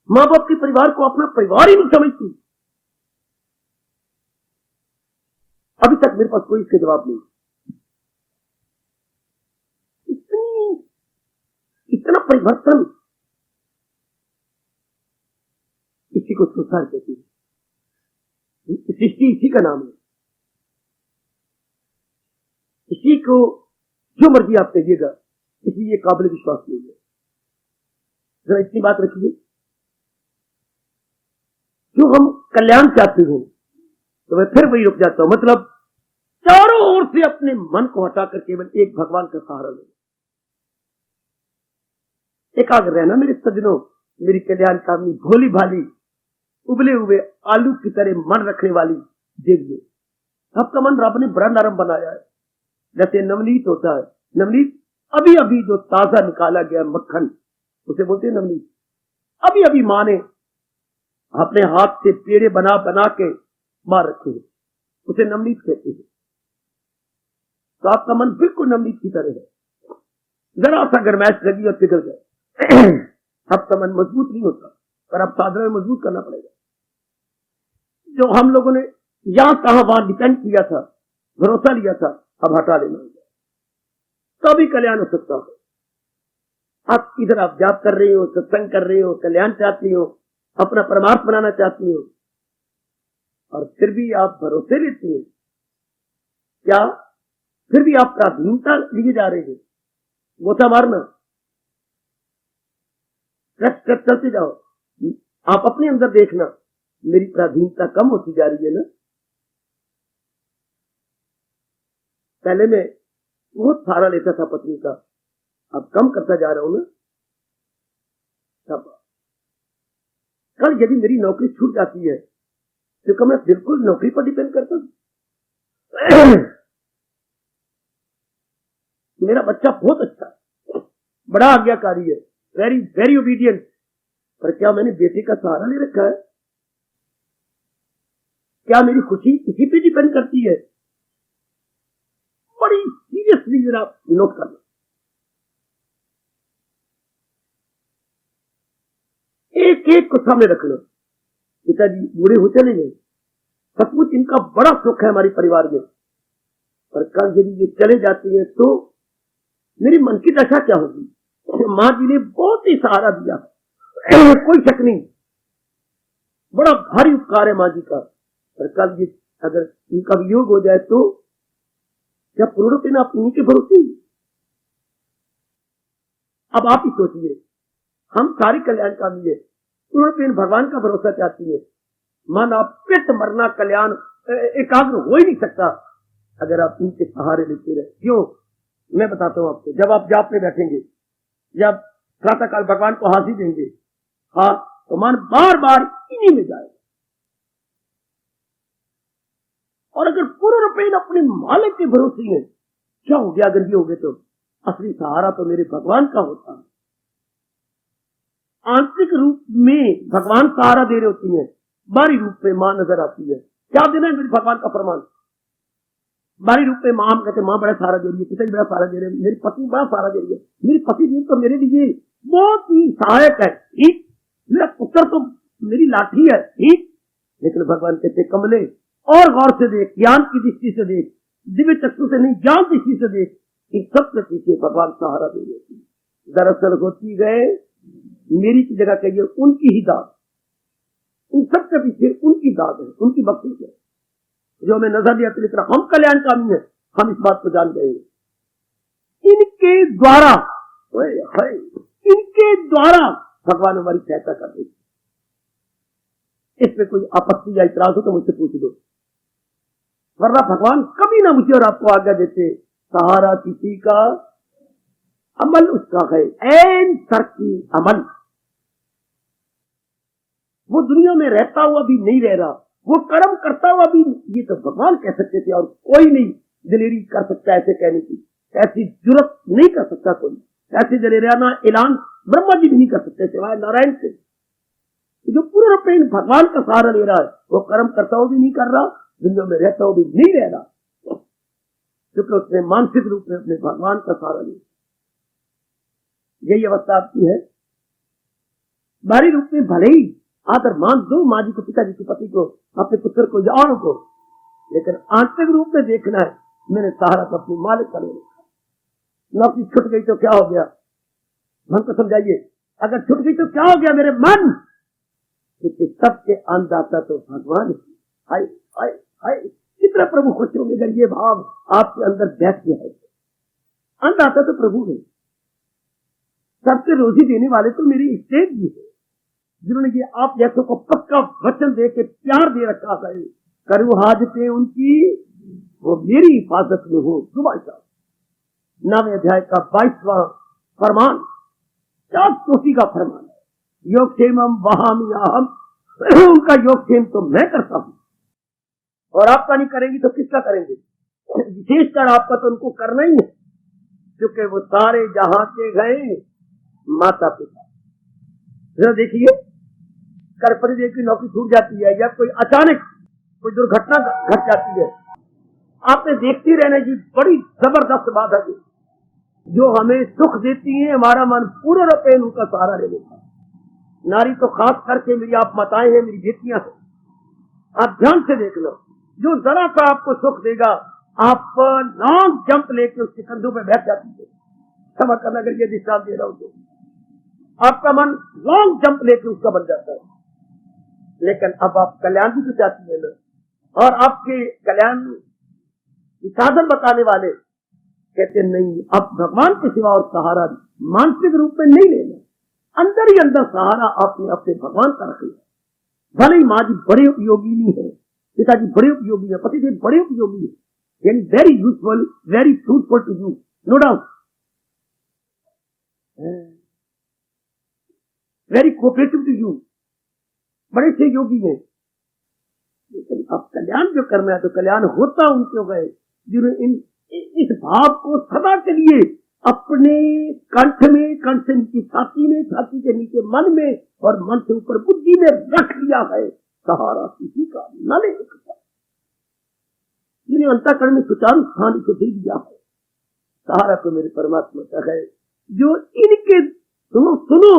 मां बाप के परिवार को अपना परिवार ही नहीं समझती। अभी तक मेरे पास कोई इसके जवाब नहीं। इतना परिवर्तन, इसी को संसार कहती है। सृष्टि इसी का नाम है। इसी को जो मर्जी आप कहिएगा, इसलिए काबिल विश्वास नहीं है। जरा इतनी बात रखिए, जो हम कल्याण चाहते हैं तो मैं फिर वही रुक जाता हूं। मतलब चारों ओर से अपने मन को हटाकर केवल एक भगवान का सहारा लो। एकाग्र रहना मेरे सज्जनों, मेरी कल्याण कामनी भोली भाली उबले हुए आलू की तरह मन रखने वाली देखिए। आपका मन रब ने बड़ा नरम बनाया है, जैसे नवनीत होता है। नवनीत अभी अभी जो ताजा निकाला गया मक्खन, उसे बोलते हैं नवनीत। अभी अभी मां ने अपने हाथ से पेड़े बना बना के मार रखे हैं, उसे नवनीत कहते हैं। तो आपका मन बिल्कुल नवनीत की तरह है। जरा सा गरमैश लगी और पिघल गए। आपका मन मजबूत नहीं होता, पर अब साधना में मजबूत करना पड़ेगा। जो हम लोगों ने यहां कहां वहां डिपेंड किया था, भरोसा लिया था, अब हटा लेना होगा, तभी कल्याण हो सकता है। आप इधर आप जाप कर रहे हो, सत्संग कर रहे हो, कल्याण चाहती हो, अपना परमार्थ बनाना चाहती हो, और फिर भी आप भरोसे लेती हैं क्या? फिर भी आप प्राधीनता लिए जा रहे हैं। गोता मारना, चलते जाओ। आप अपने अंदर देखना, मेरी प्राधीनता कम होती जा रही है ना। पहले मैं बहुत सहारा लेता था पत्नी का, अब कम करता जा रहा हूं ना। कल यदि मेरी नौकरी छूट जाती है तो क्या मैं बिल्कुल नौकरी पर डिपेंड करता हूं? मेरा बच्चा बहुत अच्छा है, बड़ा आज्ञाकारी है, वेरी वेरी ओबीडियंट, पर क्या मैंने बेटे का सहारा ले रखा है? क्या मेरी खुशी इसी पे डिपेंड करती है? बड़ी सीरियसली जरा नोट करना। एक एक को सामने रख लो। पिताजी बूढ़े हो चले गए, सचमुच इनका बड़ा सुख है हमारे परिवार में, पर कल यदि ये चले जाते हैं तो मेरी मन की दशा क्या होगी? मां जी ने बहुत ही सहारा दिया, कोई शक नहीं, बड़ा भारी उपकार है मां जी का, पर कल ये अगर इनका वियोग हो जाए तो क्या पूर्ण रूप आप इन्हीं के भरोसे? अब आप ही सोचिए, हम सारी कल्याण कामी है, पूर्ण भगवान का भरोसा चाहती है। मन आप पिट मरना कल्याण एकाग्र हो ही नहीं सकता अगर आप इनके सहारे लेते रहे। क्यों? मैं बताता हूं आपको। जब आप जाप में बैठेंगे, जब प्रातःकाल भगवान को हाजिरी देंगे, हाँ, तो मन बार बार इन्हीं में जाएगा। और अगर पूर्ण रूपेण अपने मालिक के भरोसे हैं, क्या हो गया अगर ये हो गए तो असली सहारा तो मेरे भगवान का होता है। आंतरिक रूप में भगवान सहारा दे रहे होती है, बाहरी रूप में मां नजर आती है। क्या देना है मेरे भगवान का फरमान? बाहरी रूप में मां, हम कहते मां बड़ा सहारा दे रही है, पिताजी बड़ा सहारा दे रहे हैं, मेरी पत्नी बड़ा सहारा दे रही है, मेरी पति जी तो मेरे लिए बहुत ही सहायक है, ठीक, मेरा पुत्र तो मेरी लाठी है, ठीक, लेकिन भगवान कहते कमले और गौर से देख, ज्ञान की दृष्टि से देख, दिव्य चक्षु से नहीं, ज्ञान दृष्टि से देख, इन सब के पीछे भगवान सहारा दे रही है। दरअसल होती गए मेरी की जगह कहिए उनकी ही दाद, इन सबके पीछे उनकी दाद है, उनकी बख्शिश है जो हमें नजर दिया। तो इतना हम कल्याणकामी है, हम इस बात को जान गए। इनके द्वारा, इनके द्वारा भगवान हमारी सहायता कर रही। इसमें कोई आपत्ति या इतराज हो तो मुझसे पूछ दो, वरना भगवान कभी ना मुझे और आपको आज्ञा देते। सहारा किसी का अमल उसका है, ऐन सर की अमल। वो दुनिया में रहता हुआ भी नहीं रह रहा, वो कर्म करता हुआ भी, ये तो भगवान कह सकते थे और कोई नहीं दिलेरी कर सकता ऐसे कहने की, ऐसी जुर्रत नहीं कर सकता कोई। ऐसे दलेराना ऐलान ब्रह्मा जी भी नहीं कर सकते सिवाय नारायण से। जो पूर्ण रूप में भगवान का सहारा ले रहा है, वो कर्म करता हुआ भी नहीं कर रहा, दुनिया में रहता हुआ भी नहीं रह रहा, क्योंकि उसने मानसिक रूप में अपने भगवान का सहारा लिया। यही अवस्था आपकी है। बाहरी रूप में भले ही आदर मान दो माँ जी को, पिताजी को, पति को, अपने पुत्र को या और को, लेकिन आंतरिक रूप में देखना है मैंने सहारा को अपनी मालिक का ले रखा। नौकरी छूट गई तो क्या हो गया, मन को समझाइए। अगर छूट गई तो क्या हो गया मेरे मन, क्योंकि सबके अन्नदाता तो भगवान। हाय हाय हाय, कितना प्रभु खुश होंगे अगर ये भाव आपके अंदर बैठ गया है। अन्नदाता तो प्रभु है, सबसे रोजी देने वाले तो मेरी स्टेट जी है, जिन्होंने ये आप जैसों को पक्का वचन दे के प्यार दे रखा है। करूँ हाजते उनकी, वो मेरी हिफाजत में हो। सुबह साहब 9वें अध्याय का 22वां फरमान, क्या चोटी का फरमान है। योगक्षेमम वहामी अहम, उनका योगक्षेम तो मैं करता हूं, और आपका नहीं करेंगी तो किसका करेंगे। विशेषकर आपका तो उनको करना ही है, क्योंकि वो सारे जहां के गए माता पिता। जरा देखिए, कर्परी देव की नौकरी छूट जाती है या कोई अचानक कोई दुर्घटना घट जाती है, आपने देखती रहने की बड़ी जबरदस्त बात है जो हमें सुख देती है। हमारा मन पूरे रूप में उनका सहारा ले लेता है। नारी तो खास करके मेरी आप माताएं हैं, मेरी बेटियां हैं, आप ध्यान से देख लो, जो जरा सा आपको सुख देगा आप लॉन्ग जंप लेके उसके कंधों पे बैठ जाती है। क्षमा करना अगर ये दृष्टांत दे रहा हूं तो आपका मन लॉन्ग जंप लेके उसका बन जाता है। लेकिन अब आप कल्याण भी तो चाहती है ना, और आपके कल्याण साधन बताने वाले कहते नहीं, अब भगवान के सिवा और सहारा मानसिक रूप में नहीं लेना, अंदर ही अंदर सहारा आपने अपने भगवान का रख लिया। भले ही माँ जी बड़े उपयोगी नहीं है, पिताजी बड़े उपयोगी है, पतिदेव बड़े उपयोगी है, यानी very useful, very fruitful to you, no doubt, very cooperative to you, बड़े से योगी हैं। लेकिन अब कल्याण जो करना है तो कल्याण होता उनके गए जिन्होंने इस भाव को सदा के लिए अपने कंठ में, कंठ से नीचे छाती में, छाती के नीचे मन में, और मन से ऊपर बुद्धि में रख लिया है। सहारा किसी का न ले सकता, जिन्हें अंतःकरण में सुचारू स्थान इसे दे दिया है। सहारा तो मेरे परमात्मा का है, जो इनके सुनो सुनो,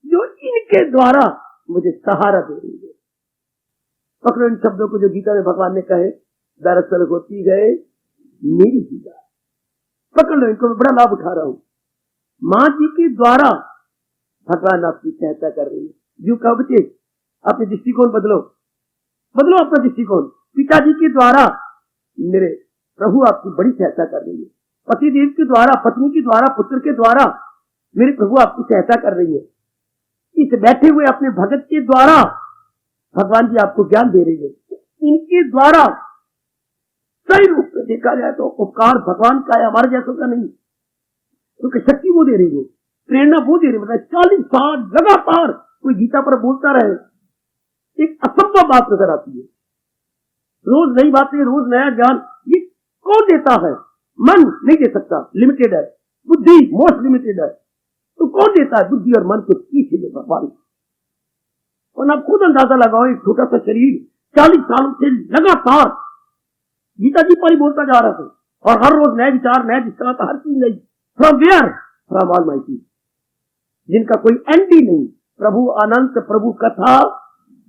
जो इनके द्वारा मुझे सहारा दे रही है। पकड़ो इन शब्दों को जो गीता में भगवान ने कहे, दरअसल होती गए मेरी गीता। पकड़ लो इनको, मैं बड़ा लाभ उठा रहा हूं। माँ जी के द्वारा भगवान आपकी सहायता कर रही है। जो कहा बच्चे अपने दृष्टिकोण बदलो, बदलो अपना दृष्टिकोण। पिताजी के द्वारा मेरे प्रभु आपकी बड़ी सहायता कर रही है। पति देव के द्वारा, पत्नी के द्वारा, पुत्र के द्वारा मेरे प्रभु आपकी सहायता कर रही है। इस बैठे हुए अपने भगत के द्वारा भगवान जी आपको ज्ञान दे रही है। इनके द्वारा सही रूप में देखा जाए तो उपकार भगवान का है, हमारे जैसों का नहीं, क्योंकि शक्ति वो दे रही है, प्रेरणा वो दे रही है। मतलब 40 साल लगातार कोई गीता पर बोलता रहे, एक असंभव बात नजर आती है। रोज नई बातें, रोज नया ज्ञान, ये कौन देता है? मन नहीं दे सकता, लिमिटेड है। बुद्धि मोस्ट लिमिटेड है, तो कौन देता है? बुद्धि और मन को पीछे दे भगवान। और आप खुद अंदाजा लगाओ, एक छोटा सा शरीर 40 सालों से लगातार गीता जी पर ही बोलता जा रहा था, और हर रोज नए विचार, नए दृष्टांत, हर चीज नई। From where? फ्रॉम ऑलमाइटी, जिनका कोई एंड ही नहीं। प्रभु अनंत, प्रभु कथा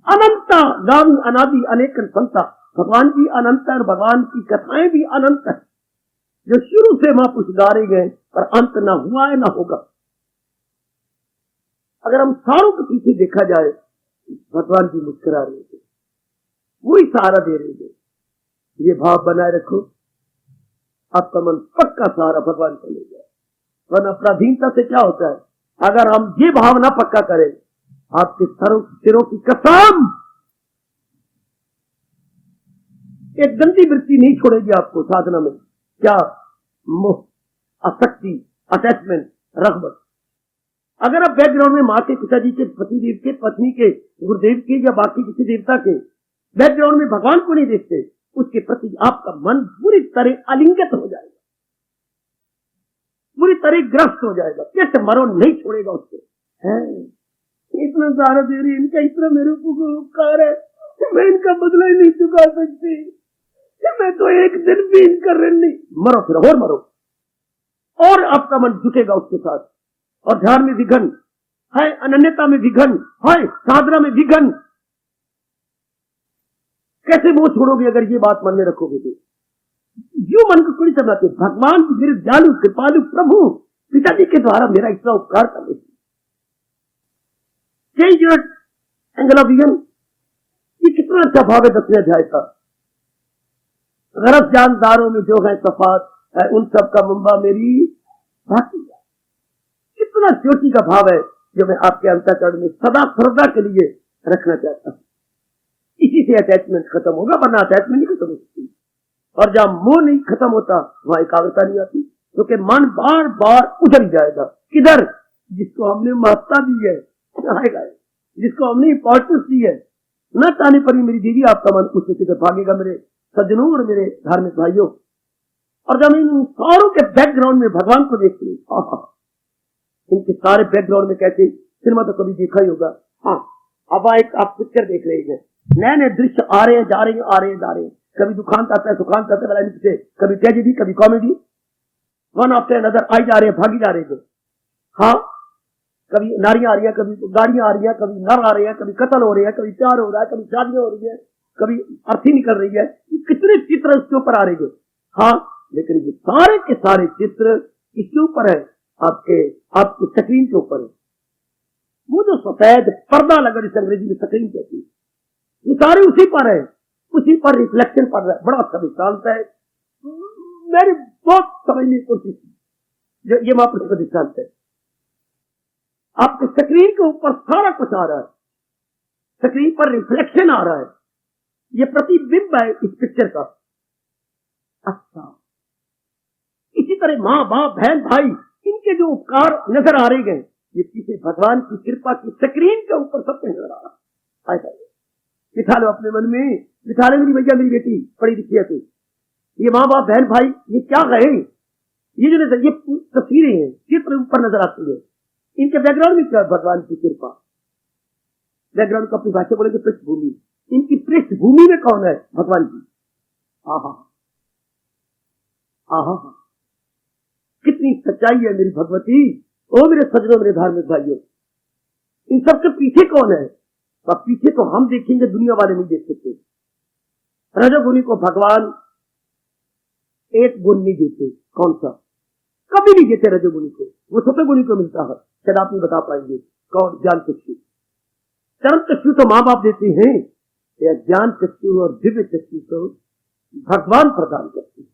अनंता, गावी अनादि अनेक संता। भगवान की अनंत और भगवान की कथाएं भी अनंत है, जो शुरू से महापुरुष गारे गए और अंत ना हुआ है ना होगा। अगर हम सारों के पीछे देखा जाए, भगवान जी मुस्कुरा रहे थे, वही सहारा दे रहे थे। ये भाव बनाए रखो, आपका मन पक्का सहारा भगवान को ले जाए। वरना अपराधीनता से क्या होता है, अगर हम ये भावना पक्का करें, आपके सिरों की कसम, एक गंदी वृत्ति नहीं छोड़ेगी आपको साधना में। क्या मोह, आसक्ति, अटैचमेंट, रग़बत। अगर आप बैकग्राउंड में माँ के, पिताजी के, पतिदेव के, पत्नी के, गुरुदेव के या बाकी किसी देवता के बैकग्राउंड में भगवान को नहीं देखते, उसके प्रति आपका मन पूरी तरह आलिंगत हो जाएगा, पूरी तरह ग्रस्त हो जाएगा, कैसे मरो नहीं छोड़ेगा उससे। है इतना सहारा दे रही, इनका इतना मेरे ऊपर उपकार है, मैं इनका बदला ही नहीं चुका सकती, मैं तो एक दिन भी इनका ऋण नहीं। मरो फिर और मरो, और आपका मन झुकेगा उसके साथ। और ध्यान में विघन है, अनन्यता में विघन है, साधना में विघन। कैसे वो छोड़ोगे अगर ये बात मन में रखोगे तो? जो मन को कोई समझाते, भगवान की मेरे दयालु कृपालु प्रभु पिताजी के द्वारा मेरा इतना उपकार कर रहे, change your angle of vision. ये कितना अच्छा भाव है 10वें अध्याय का। गरज जानदारों में जो है सफात है, उन सब का मुंबा मेरी भाती। कितना ज्योति का भाव है जो मैं आपके अंतःकरण में सदा श्रद्धा के लिए रखना चाहता हूं। इसी से अटैचमेंट खत्म होगा, वरना अटैचमेंट नहीं खत्म हो सकती। और जहां मोह नहीं खत्म होता वहां एकाग्रता नहीं आती, क्योंकि मन बार बार उधर जाएगा। किधर? जिसको हमने महत्ता दी है आएगा, जिसको हमने इंपॉर्टेंस दी है, न चाहने पर भी मेरी दीदी आपका मन उससे किधर भागेगा। मेरे सज्जनों और मेरे धार्मिक भाइयों, और जब इन सारों के बैकग्राउंड में भगवान को देखते हैं, इनके सारे बैकग्राउंड में कैसे, सिनेमा तो कभी देखा ही होगा। हाँ, अब आप पिक्चर देख रहे हैं, नए नए दृश्य आ रहे हैं, जा रहे हैं, आ रहे हैं, जा रहे हैं। कभी दुखांत आता है, सुखांत आता है, कभी ट्रेजेडी, कभी comedy, one after another I जा रहे हैं, भागी जा रहे हैं। हाँ, कभी नारियां आ रही है, कभी गाड़ियां आ रही है, कभी नर आ रहे हैं, कभी कत्ल हो रहे हैं, कभी प्यार हो रहा है, कभी शादियां हो रही है, कभी अर्थी निकल रही है। कितने चित्र इसके ऊपर आ रहे हैं। हाँ, लेकिन ये सारे के सारे चित्र इसके ऊपर है, आपके स्क्रीन के ऊपर है। वो जो सफेद पर्दा लगा, जिस अंग्रेजी में स्क्रीन कहती है, ये सारे उसी पर है, उसी पर रिफ्लेक्शन पड़ रहा है। बड़ा अच्छा दृष्टांत है, मैंने बहुत समझने की कोशिश की। ये महापुरुष का दृष्टांत है। आपके स्क्रीन के ऊपर सारा कुछ आ रहा है, स्क्रीन पर रिफ्लेक्शन आ रहा है, ये प्रतिबिंब है इस पिक्चर का। अच्छा, इसी तरह माँ बाप बहन भाई, इनके जो उपकार नजर आ रहे हैं, ये पीछे भगवान की कृपा की स्क्रीन के ऊपर सब नजर आ रहा है। बिठा लो अपने मन में, बिठा लो मेरी भैया मेरी बेटी पढ़ी लिखी है, तो ये माँ बाप बहन भाई ये क्या कहे, ये जो ये तस्वीरें हैं, चित्र ऊपर नजर आती है, इनके बैकग्राउंड में क्या? भगवान की कृपा। बैकग्राउंड को अपनी भाषा बोलेंगे पृष्ठभूमि। इनकी पृष्ठभूमि में कौन है? भगवान जी। आहा आहा, कितनी सच्चाई है मेरी भगवती। ओ मेरे सज्जनों, मेरे धार्मिक भाइयों, इन सबके पीछे कौन है? तो पीछे तो हम देखेंगे, दुनिया वाले नहीं देख सकते। रजोगुणी को भगवान एक गुण नहीं देते। कौन सा? कभी नहीं देते रजोगुणी को, वो सतोगुणी को मिलता है। शायद आप नहीं बता पाएंगे कौन? ज्ञान चक्षु। चरम चक्षु तो माँ बाप देते हैं, या ज्ञान चक्षु और दिव्य चक्षु तो भगवान प्रदान करते हैं।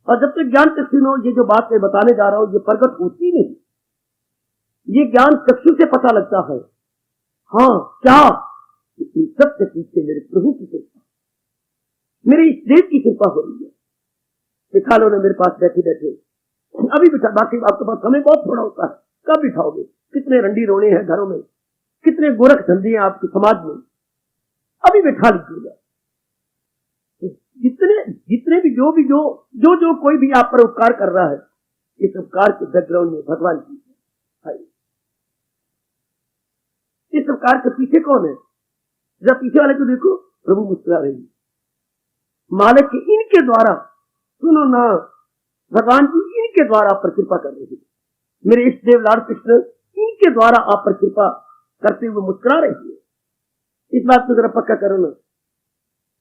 और जब तक ज्ञान चक्षु नो, ये जो बात मैं बताने जा रहा हूं, ये प्रकट होती नहीं, ये ज्ञान चक्षु से पता लगता है। हाँ, क्या? इन सबसे पीछे मेरे प्रभु की कृपा, मेरे इस देव की कृपा हो रही है। बिठा लो ना मेरे पास बैठे बैठे, अभी बिठा। बाकी आपके पास समय बहुत थोड़ा होता है, कब बिठाओगे? कितने रंडी रोने हैं घरों में, कितने गोरख धंधे हैं आपके समाज में, अभी बिठा लीजिएगा। जितने भी जो कोई भी आप पर उपकार कर रहा है, इस उपकार के बैकग्राउंड में भगवान जी है। इस उपकार के पीछे कौन है? जब पीछे वाले को देखो, प्रभु मुस्कुरा रही है। मालिक के इनके द्वारा, सुनो ना, भगवान जी इनके द्वारा आप पर कृपा कर रही है। मेरे इष्ट देव लार्ड कृष्ण इनके द्वारा आप पर कृपा करते हुए मुस्कुरा रही है। इस बात को जरा पक्का करो ना।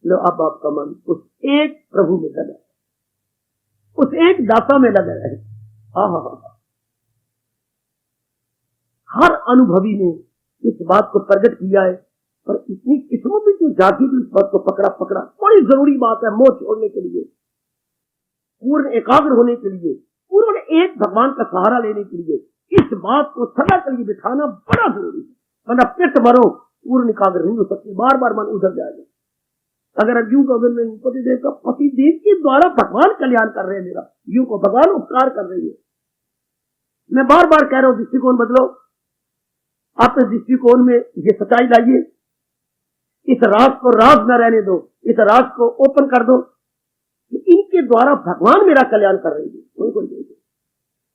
लो, अब आपका मन उस एक प्रभु में लगा है, उस एक दाता में लगा है। हर अनुभवी ने इस बात को प्रकट किया है, पर इतनी किस्मत में जो जाती थी इस बात को पकड़ा। बड़ी जरूरी बात है मोह छोड़ने के लिए, पूर्ण एकाग्र होने के लिए, पूर्ण एक भगवान का सहारा लेने के लिए इस बात को सदा के लिए बिठाना बड़ा जरूरी है। वरना पिट मरो, पूर्ण एकाग्र नहीं हो सकती, बार बार मन उधर जाएगा। अगर अब यूं कहोगे नहीं, पतिदेव के द्वारा भगवान कल्याण कर रहे हैं मेरा, यूं को भगवान उपकार कर रही है। मैं बार बार कह रहा हूं दृष्टिकोण बदलो, अपने दृष्टिकोण में ये सच्चाई लाइए, इस राज को राज न रहने दो, इस राज को ओपन कर दो कि इनके द्वारा भगवान मेरा कल्याण कर रही है। कोई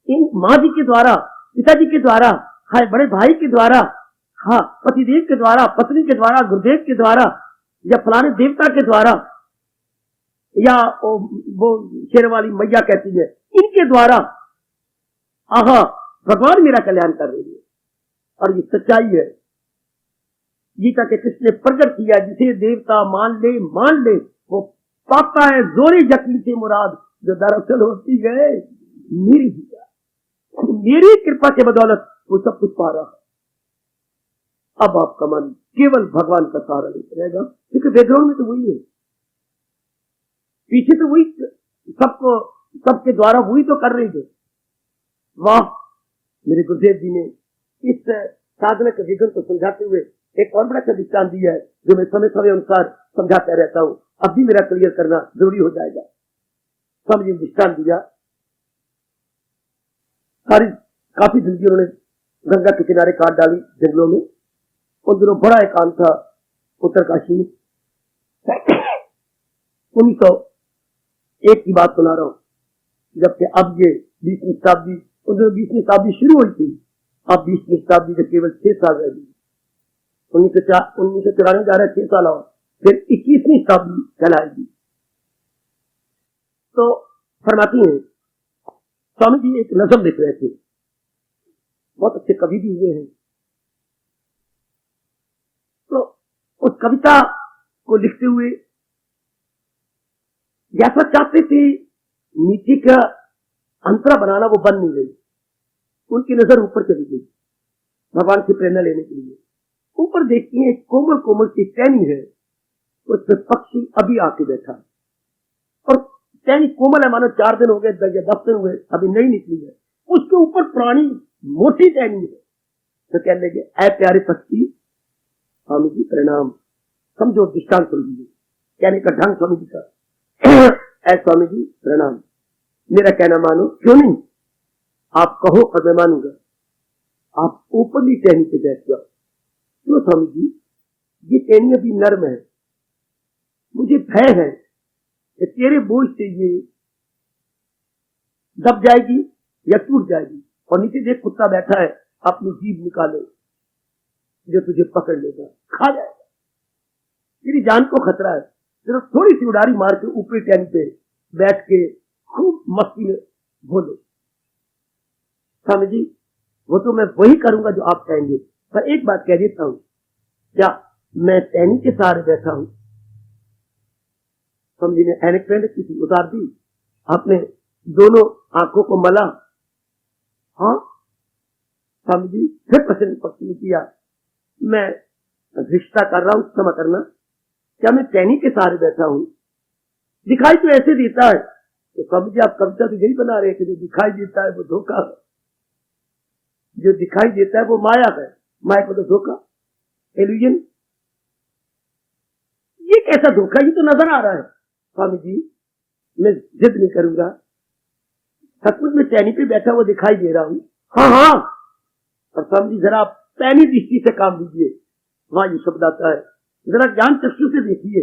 इन माँ जी के द्वारा, पिताजी के द्वारा, हाय बड़े भाई के द्वारा, हाँ पतिदेव के द्वारा, पत्नी के द्वारा, गुरुदेव के द्वारा, या फलाने देवता के द्वारा, या वो शेर वाली मैया कहती है इनके द्वारा आहा भगवान मेरा कल्याण कर रही है। और ये सच्चाई है, गीता के कृष्ण ने प्रकट किया, जिसे देवता मान ले वो पाता है जोरे यकीन से मुराद, जो दरअसल होती है मेरी कृपा के बदौलत वो सब कुछ पा रहा है। अब आपका मन केवल भगवान का सहारा लेते रहेगा, क्योंकि बैकग्राउंड में तो वही है, पीछे तो वही सबके द्वारा वही तो कर रही है। वाह, मेरे गुरुदेव जी ने इस साधना के विघन को समझाते हुए एक और बड़ा दृष्टांत दिया है, जो मैं समय समय अनुसार समझाता रहता हूं, अब भी मेरा क्लियर करना जरूरी हो जाएगा। स्वामी जी दृष्टांत दिया, काफी जिंदगी उन्होंने गंगा के किनारे काट डाली जंगलों में। उन दिनों बड़ा एकांत था उत्तरकाशी में। 1901 की बात सुना रहा हूं, जबकि अब ये 20वीं शताब्दी, उन दिनों 20वीं शताब्दी शुरू हुई थी, अब 20वीं शताब्दी से केवल 6 साल रह गई। 1994 जा रहा है, 6 साल और फिर 21वीं शताब्दी कहलाएगी। तो फरमाती हैं, स्वामी जी एक नज़म लिख रहे थे, बहुत अच्छे कवि भी हुए हैं, तो उस कविता को लिखते हुए जैसा चाहते थे नीचे का अंतरा बनाना, वो बन नहीं गई। उनकी नजर ऊपर चली गई भगवान से प्रेरणा लेने के लिए। ऊपर देखती है कोमल कोमल सी टहनी है, उस पर पक्षी अभी आके बैठा, और टहनी कोमल है, मानो 4 दिन हो गए, 10 दिन हुए, अभी नहीं निकली है। उसके ऊपर पुरानी मोटी टहनी है। तो कहने लगे, ऐ प्यारे पक्षी, स्वामी जी प्रणाम। समझो दृष्टांत सुन लीजिए, कहने का ढंग स्वामी जी का। ऐ स्वामी जी प्रणाम, मेरा कहना मानो, क्यों नहीं, आप कहो और मैं मानूंगा। आप ऊपरली टहनी पे बैठ जाओ। क्यों स्वामी जी, ये टहनी अभी नर्म है, मुझे भय है कि तेरे बोझ से ये दब जाएगी या टूट जाएगी, और नीचे देख कुत्ता बैठा है, अपनी जीभ निकाले जो तुझे पकड़ लेगा, खा जाएगा, तेरी जान को खतरा है। सिर्फ थोड़ी सी उड़ारी मार के ऊपरी टहनी पे बैठ के खूब मस्ती में बोलो। स्वामी जी वो तो मैं वही करूंगा जो आप कहेंगे, पर एक बात कह देता हूं, क्या मैं टहनी के सहारे बैठा हूं? स्वामी जी ने ऐनक पहन रखी थी, उतार दी, आपने दोनों आंखों को मला। हाँ स्वामी जी फिर प्रश्न पक्षी किया, मैं रिश्ता कर रहा हूं, क्षमा करना, क्या मैं टहनी के सहारे बैठा हूं? दिखाई तो ऐसे देता है। तो स्वामी जी आप कविता तो यही बना रहे हैं कि जो दिखाई देता है वो धोखा है, जो दिखाई देता है वो माया है, माया को तो धोखा, इल्यूजन। ये कैसा धोखा, ये तो नजर आ रहा है। स्वामी जी मैं जिद नहीं करूंगा, सचमुच में टहनी पे बैठा वो दिखाई दे रहा हूं। हाँ हाँ, और स्वामी जी जरा आप पैनी दृष्टि से काम लीजिए, वहां ये शब्द आता है, जरा ज्ञान चक्षु से देखिए।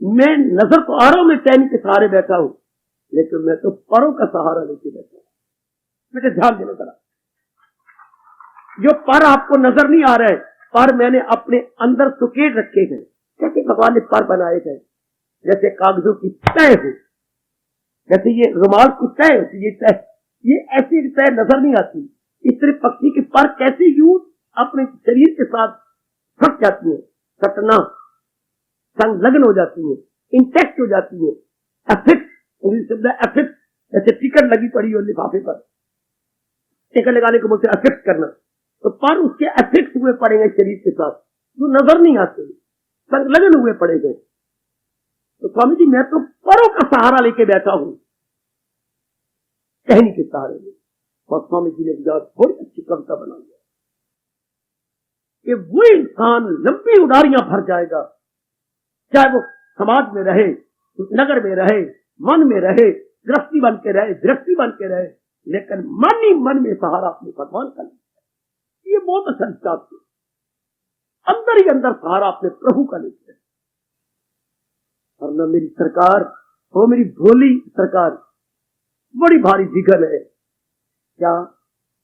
मैं नजर तो आ रहा हूं, मैं टहनी के सहारे बैठा हूं, लेकिन मैं तो परों का सहारा लेके बैठा हूं। बेटे ध्यान देना जरा, जो पर आपको नजर नहीं आ रहा है, पर मैंने अपने अंदर सुकेट रखे हैं। कैसे भगवान ने पर बनाए हैं, जैसे कागजों की तय हो, जैसे ये रुमाल की तय होती है, तय ये ऐसी तय नजर नहीं आती। इस तरह पक्षी के पर कैसे यूं अपने शरीर के साथ फट जाती है, सटना संलग्न हो जाती है, इंटैक्ट हो जाती है, एफिक्स, जैसे टिकट लगी पड़ी हो लिफाफे पर, टीका लगाने को बोलते अफेक्ट करना, तो पर उसके अफेक्ट हुए पड़ेंगे शरीर के साथ, जो नजर नहीं आते, संलग्न हुए पड़ेंगे। तो स्वामी जी मैं तो परों का सहारा लेके बैठा हूं, कहनी के सहारे में। और स्वामी जी ने बहुत अच्छी कविता बना दिया कि वो इंसान लंबी उड़ारियां भर जाएगा, चाहे वो समाज में रहे, नगर में रहे, मन में रहे, गृहस्थी बन के रहे, गृहस्थी बन के रहे, लेकिन मन ही मन में सहारा अपने भगवान का लेते। ये बहुत अच्छा विचार है, अंदर ही अंदर सहारा अपने प्रभु का लेते हैं। और न मेरी सरकार, वो मेरी भोली सरकार, बड़ी भारी जिगल है, क्या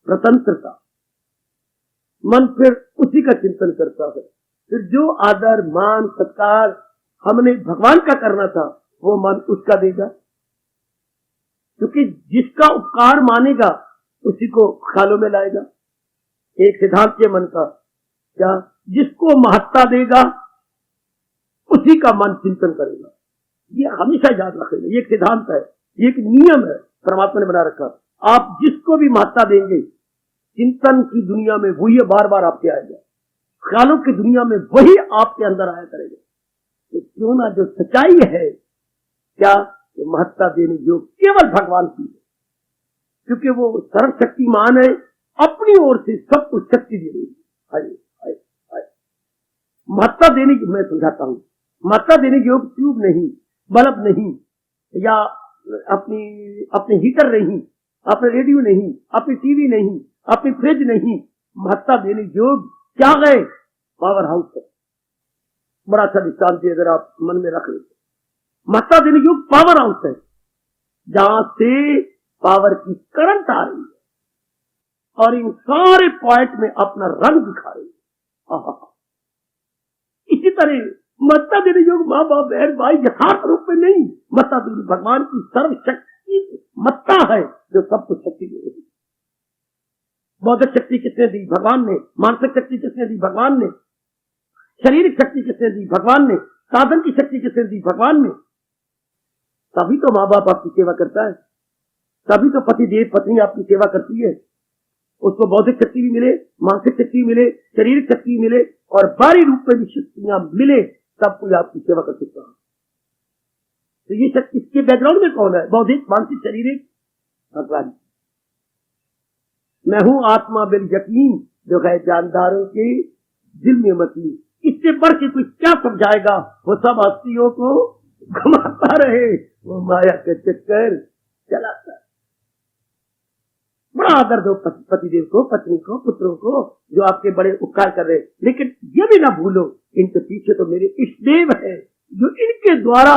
स्वतंत्रता। मन फिर उसी का चिंतन करता है, फिर जो आदर मान सत्कार हमने भगवान का करना था वो मन उसका देगा, क्योंकि जिसका उपकार मानेगा उसी को खालों में लाएगा। एक सिद्धांत है मन का, क्या जिसको महत्ता देगा उसी का मन चिंतन करेगा। ये हमेशा याद रखेगा, ये एक सिद्धांत है, ये एक नियम है परमात्मा ने बना रखा। आप जिसको भी महत्ता देंगे चिंतन की दुनिया में वही बार बार आपके आएगा, ख्यालों की दुनिया में वही आपके अंदर आया करेगा। तो क्यों ना जो सच्चाई है, क्या महत्ता देने जो केवल भगवान की है, क्योंकि वो सर्वशक्तिमान है, अपनी ओर से सब कुछ शक्ति दे रही है। महत्ता देने की मैं समझाता हूं, महत्ता देने की योग ट्यूब नहीं, बल्ब नहीं, या अपने हीटर नहीं, अपने रेडियो नहीं, अपनी टीवी नहीं, अपनी फ्रिज नहीं। महत्ता देने योग क्या है? पावर हाउस है। बड़ा अच्छा दृष्टांत है, अगर आप मन में रख लेते, महत्ता देने योग पावर हाउस है, जहां से पावर की करंट आ रही है और इन सारे पॉइंट में अपना रंग दिखा रही है। इसी तरह महत्ता देने योग माँ बाप बहन भाई यथार्थ रूप में नहीं, महत्ता देने भगवान की सर्वशक्ति मत्ता है जो सब कुछ शक्ति दे रही है। बौद्धिक शक्ति किसने दी? भगवान ने। मानसिक शक्ति किसने दी? भगवान ने। शारीरिक शक्ति किसने दी? भगवान ने। साधन की शक्ति किसने दी? भगवान ने। तभी तो माँ बाप आपकी सेवा करता है, तभी तो पति देव पत्नी आपकी सेवा करती है। उसको बौद्धिक शक्ति भी मिले, मानसिक शक्ति भी मिले, शारीरिक शक्ति भी मिले और बाहरी रूप में भी शक्तियां मिले, तब कोई आपकी सेवा कर सकता है। तो ये शक्ति इसके बैकग्राउंड में कौन है? बौद्धिक, मानसिक, शारीरिक, भगवान। मैं हूं आत्मा बिल यकीन जो है जानदारों के दिल में मती। इससे बढ़ के कोई क्या समझाएगा? वो सब हस्तियों को घुमाता रहे, वो माया के चक्कर चलाता है। बड़ा आदर दो पतिदेव को, पत्नी को, पुत्रों को जो आपके बड़े उपकार कर रहे हैं, लेकिन ये भी ना भूलो इनके पीछे तो मेरे इष्टदेव है जो इनके द्वारा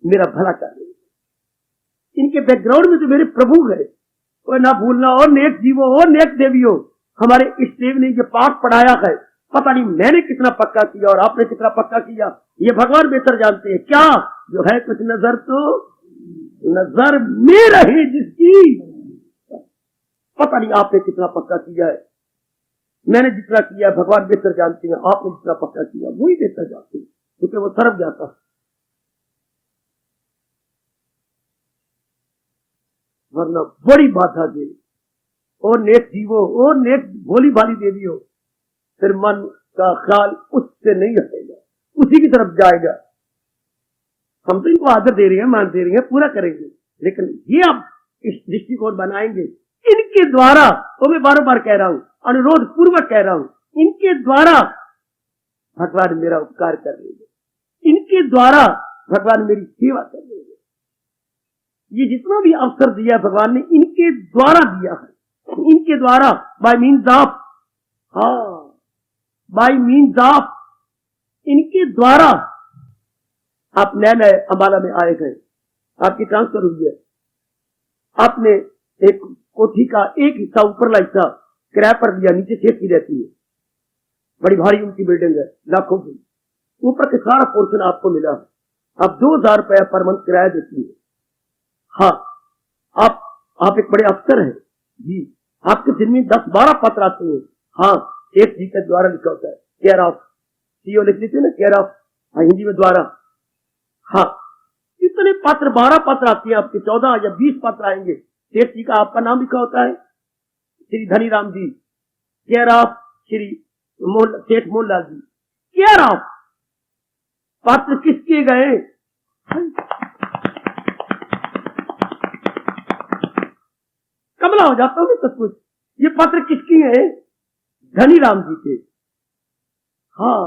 मेरा भला कर रहे हैं। इनके बैकग्राउंड में तो मेरे प्रभु है। और ना भूलना, और नेक जीवो और नेक देवियों, हमारे इष्टदेव ने ये पाठ पढ़ाया है। पता नहीं मैंने कितना पक्का किया और आपने कितना पक्का किया, ये भगवान बेहतर जानते हैं। क्या जो है कुछ नजर तो नजर में रहे जिसकी, पता नहीं आपने कितना पक्का किया है। मैंने जितना किया भगवान बेहतर जानते हैं, आपने जितना पक्का किया वही बेहतर जानते हैं, क्योंकि वो सर्व ज्ञाता है। वरना बड़ी बाधा दे और नेक जीवो और नेक भोली भाली देवियों, फिर मन का ख्याल उससे नहीं हटेगा, उसी की तरफ जाएगा। हम तो इनको आदर दे रहे हैं, मान दे रहे हैं, पूरा करेंगे, लेकिन ये आप इस दृष्टिकोण बनाएंगे इनके द्वारा। तो मैं बार बार कह रहा हूं, अनुरोध पूर्वक कह रहा हूं, इनके द्वारा भगवान मेरा उपकार कर रहे हैं, इनके द्वारा भगवान मेरी सेवा कर रहे हैं। ये जितना भी अवसर दिया भगवान ने इनके द्वारा दिया है, इनके द्वारा, bye means of, bye means of, इनके द्वारा आप नए नए अंबाला में आए गए, आपकी ट्रांसफर हुई है, आपने एक कोठी का एक हिस्सा ऊपरला हिस्सा किराए पर लिया, नीचे सेफ्टी रहती है, बड़ी भारी उनकी बिल्डिंग है, लाखों की, ऊपर के सारा पोर्शन आपको मिला। आप 2000 रुपया पर मंथ किराया देती है। हाँ, आप एक बड़े अफसर हैं जी, आपके दिन में 10-12 पत्र आते हैं। हाँ, एक जी के द्वारा लिखा होता है, केयर ऑफ, सीओ लिख लेते हैं ना, केयर ऑफ, हिंदी में द्वारा। हाँ, इतने पत्र, 12 पत्र आते हैं आपके, 14 या 20 पत्र आएंगे, सेठ जी का आपका नाम लिखा होता है, श्री धनीराम जी, care of Shri Seth Mohanlal ji, care of. पत्र किसके गए? कमला हो जाता हूँ सब कुछ। ये पत्र किसकी है? धनीराम जी के। हाँ,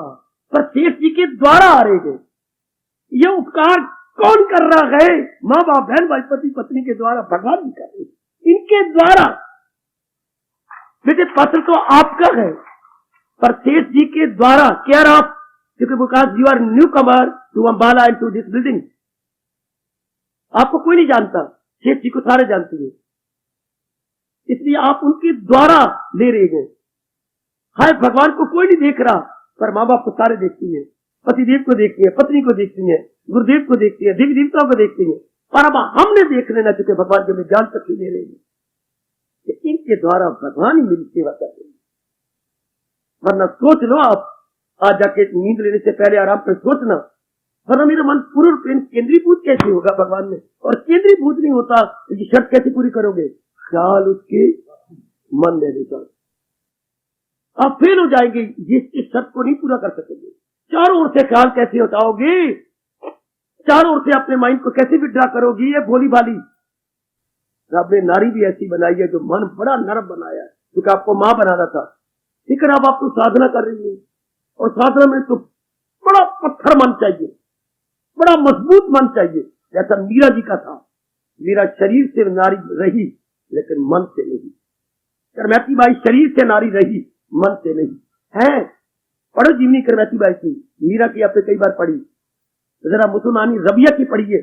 पर सेठ जी के द्वारा आ रहे गए। ये उपकार कौन कर रहा है? माँ बाप, बहन भाई, पति पत्नी के द्वारा भगवान जी कर रहे, इनके द्वारा। बेटे पत्र तो आपका है, पर सेठ जी के द्वारा केयर ऑफ, क्योंकि because you are newcomer to Ambala and to this building. आपको कोई नहीं जानता, सेठ जी को सारे जानते हैं, इसलिए आप उनके द्वारा ले रहे हैं। हाय, भगवान को कोई नहीं देख रहा, पर माँ बाप को सारे देखती है, पतिदेव को देखती है, पत्नी को देखती है, गुरुदेव को देखती है, देवी देवताओं को देखती है। पर अब हमने देख लेना, चुके भगवान के में जान तक ले रहे हैं कि इनके द्वारा भगवान ही मेरी सेवा कर रहे हैं। वरना सोच लो आप, आज जाके नींद लेने से पहले आराम पर सोचना, वरना मेरा मन पूर्ण प्रेम केंद्रीभूत कैसे होगा भगवान में? और केंद्रीभूत नहीं होता तो ये शर्त कैसे पूरी करोगे? ख्याल उसके मन में रहता, आप फेल हो जाएंगे, ये इस शर्त को नहीं पूरा कर सकेंगे। चारों ओर से ख्याल कैसे हटाओगे? चारों ओर से अपने माइंड को कैसे विड्रा करोगी? ये भोली भाली। रब ने नारी भी ऐसी बनाई है जो मन बड़ा नरम बनाया है, क्योंकि आपको मां बनाना था। लेकिन अब आपको साधना कर रही है, और साधना में तो बड़ा पत्थर मन चाहिए, बड़ा मजबूत मन चाहिए, जैसा मीरा जी का था। मीरा शरीर से नारी रही, लेकिन मन से नहीं। करमैती बाई शरीर से नारी रही, मन से नहीं है। पढ़ो जीवनी करमैती बाई की, मीरा की आपने कई बार पढ़ी, जरा मुसलमानी रबिया की पढ़िए।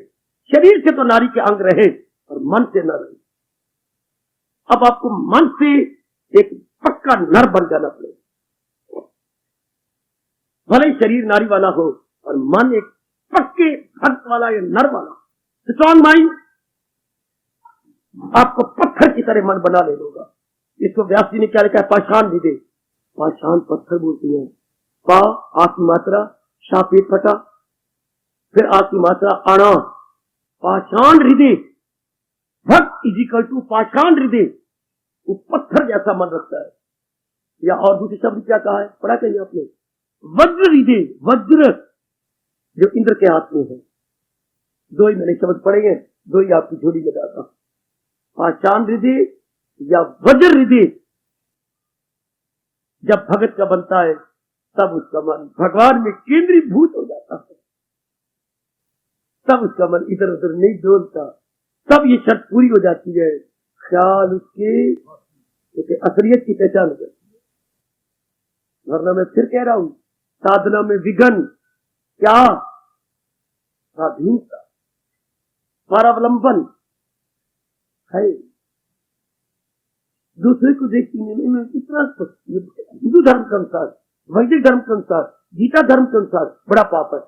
शरीर से तो नारी के अंग रहे, और मन से न रहे। अब आपको मन से एक पक्का नर बन जाना पड़ेगा। भले ही शरीर नारी वाला हो, और मन एक पक्के भक्त वाला या नर वाला स्ट्रॉन्ग माइंड आपको पत्थर की तरह मन बना ले होगा। इसको व्यास जी ने क्या लिखा है? पाषाण हृदय। पाषाण पत्थर बोलती है। पा आ की मात्रा, शा पेट फटा, फिर आ की मात्रा आना। पाषाण हृदय, भक्त इज इक्वल टू पाषाण हृदय। वो पत्थर जैसा मन रखता है। या और दूसरे शब्द क्या कहा है, पढ़ा कहीं आपने? वज्र हृदय, वज्र जो इंद्र के हाथ में है। दो ही मैंने शब्द पढ़े हैं, दो ही आपकी झोली में डालता। पाषाण हृदय या वज्र हृदय जब भगत का बनता है, तब उसका मन भगवान में केंद्रीभूत हो जाता है, तब उसका मन इधर उधर नहीं डोलता, तब ये शर्त पूरी हो जाती है। ख्याल उसके असलियत की पहचान करती है। वरना मैं फिर कह रहा हूं, साधना में विघन क्या? स्वाधीनता, परावलंबन है। दूसरे को देखती नहीं, कितना हिंदू धर्म के अनुसार, वैदिक धर्म के अनुसार, गीता धर्म के अनुसार बड़ा पाप है।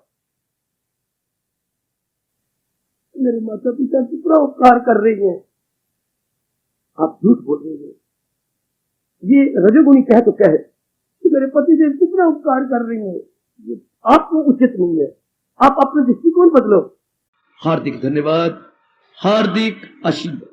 मेरे माता पिता कितना उपकार कर रहे हैं, आप झूठ बोल रहे हैं। ये रजोगुणी कहे तो कहे, मेरे पति देव कितना उपकार कर रहे हैं, ये आपको उचित नहीं है। आप अपने दृष्टिकोण बदलो। हार्दिक धन्यवाद, हार्दिक आशीर्वाद।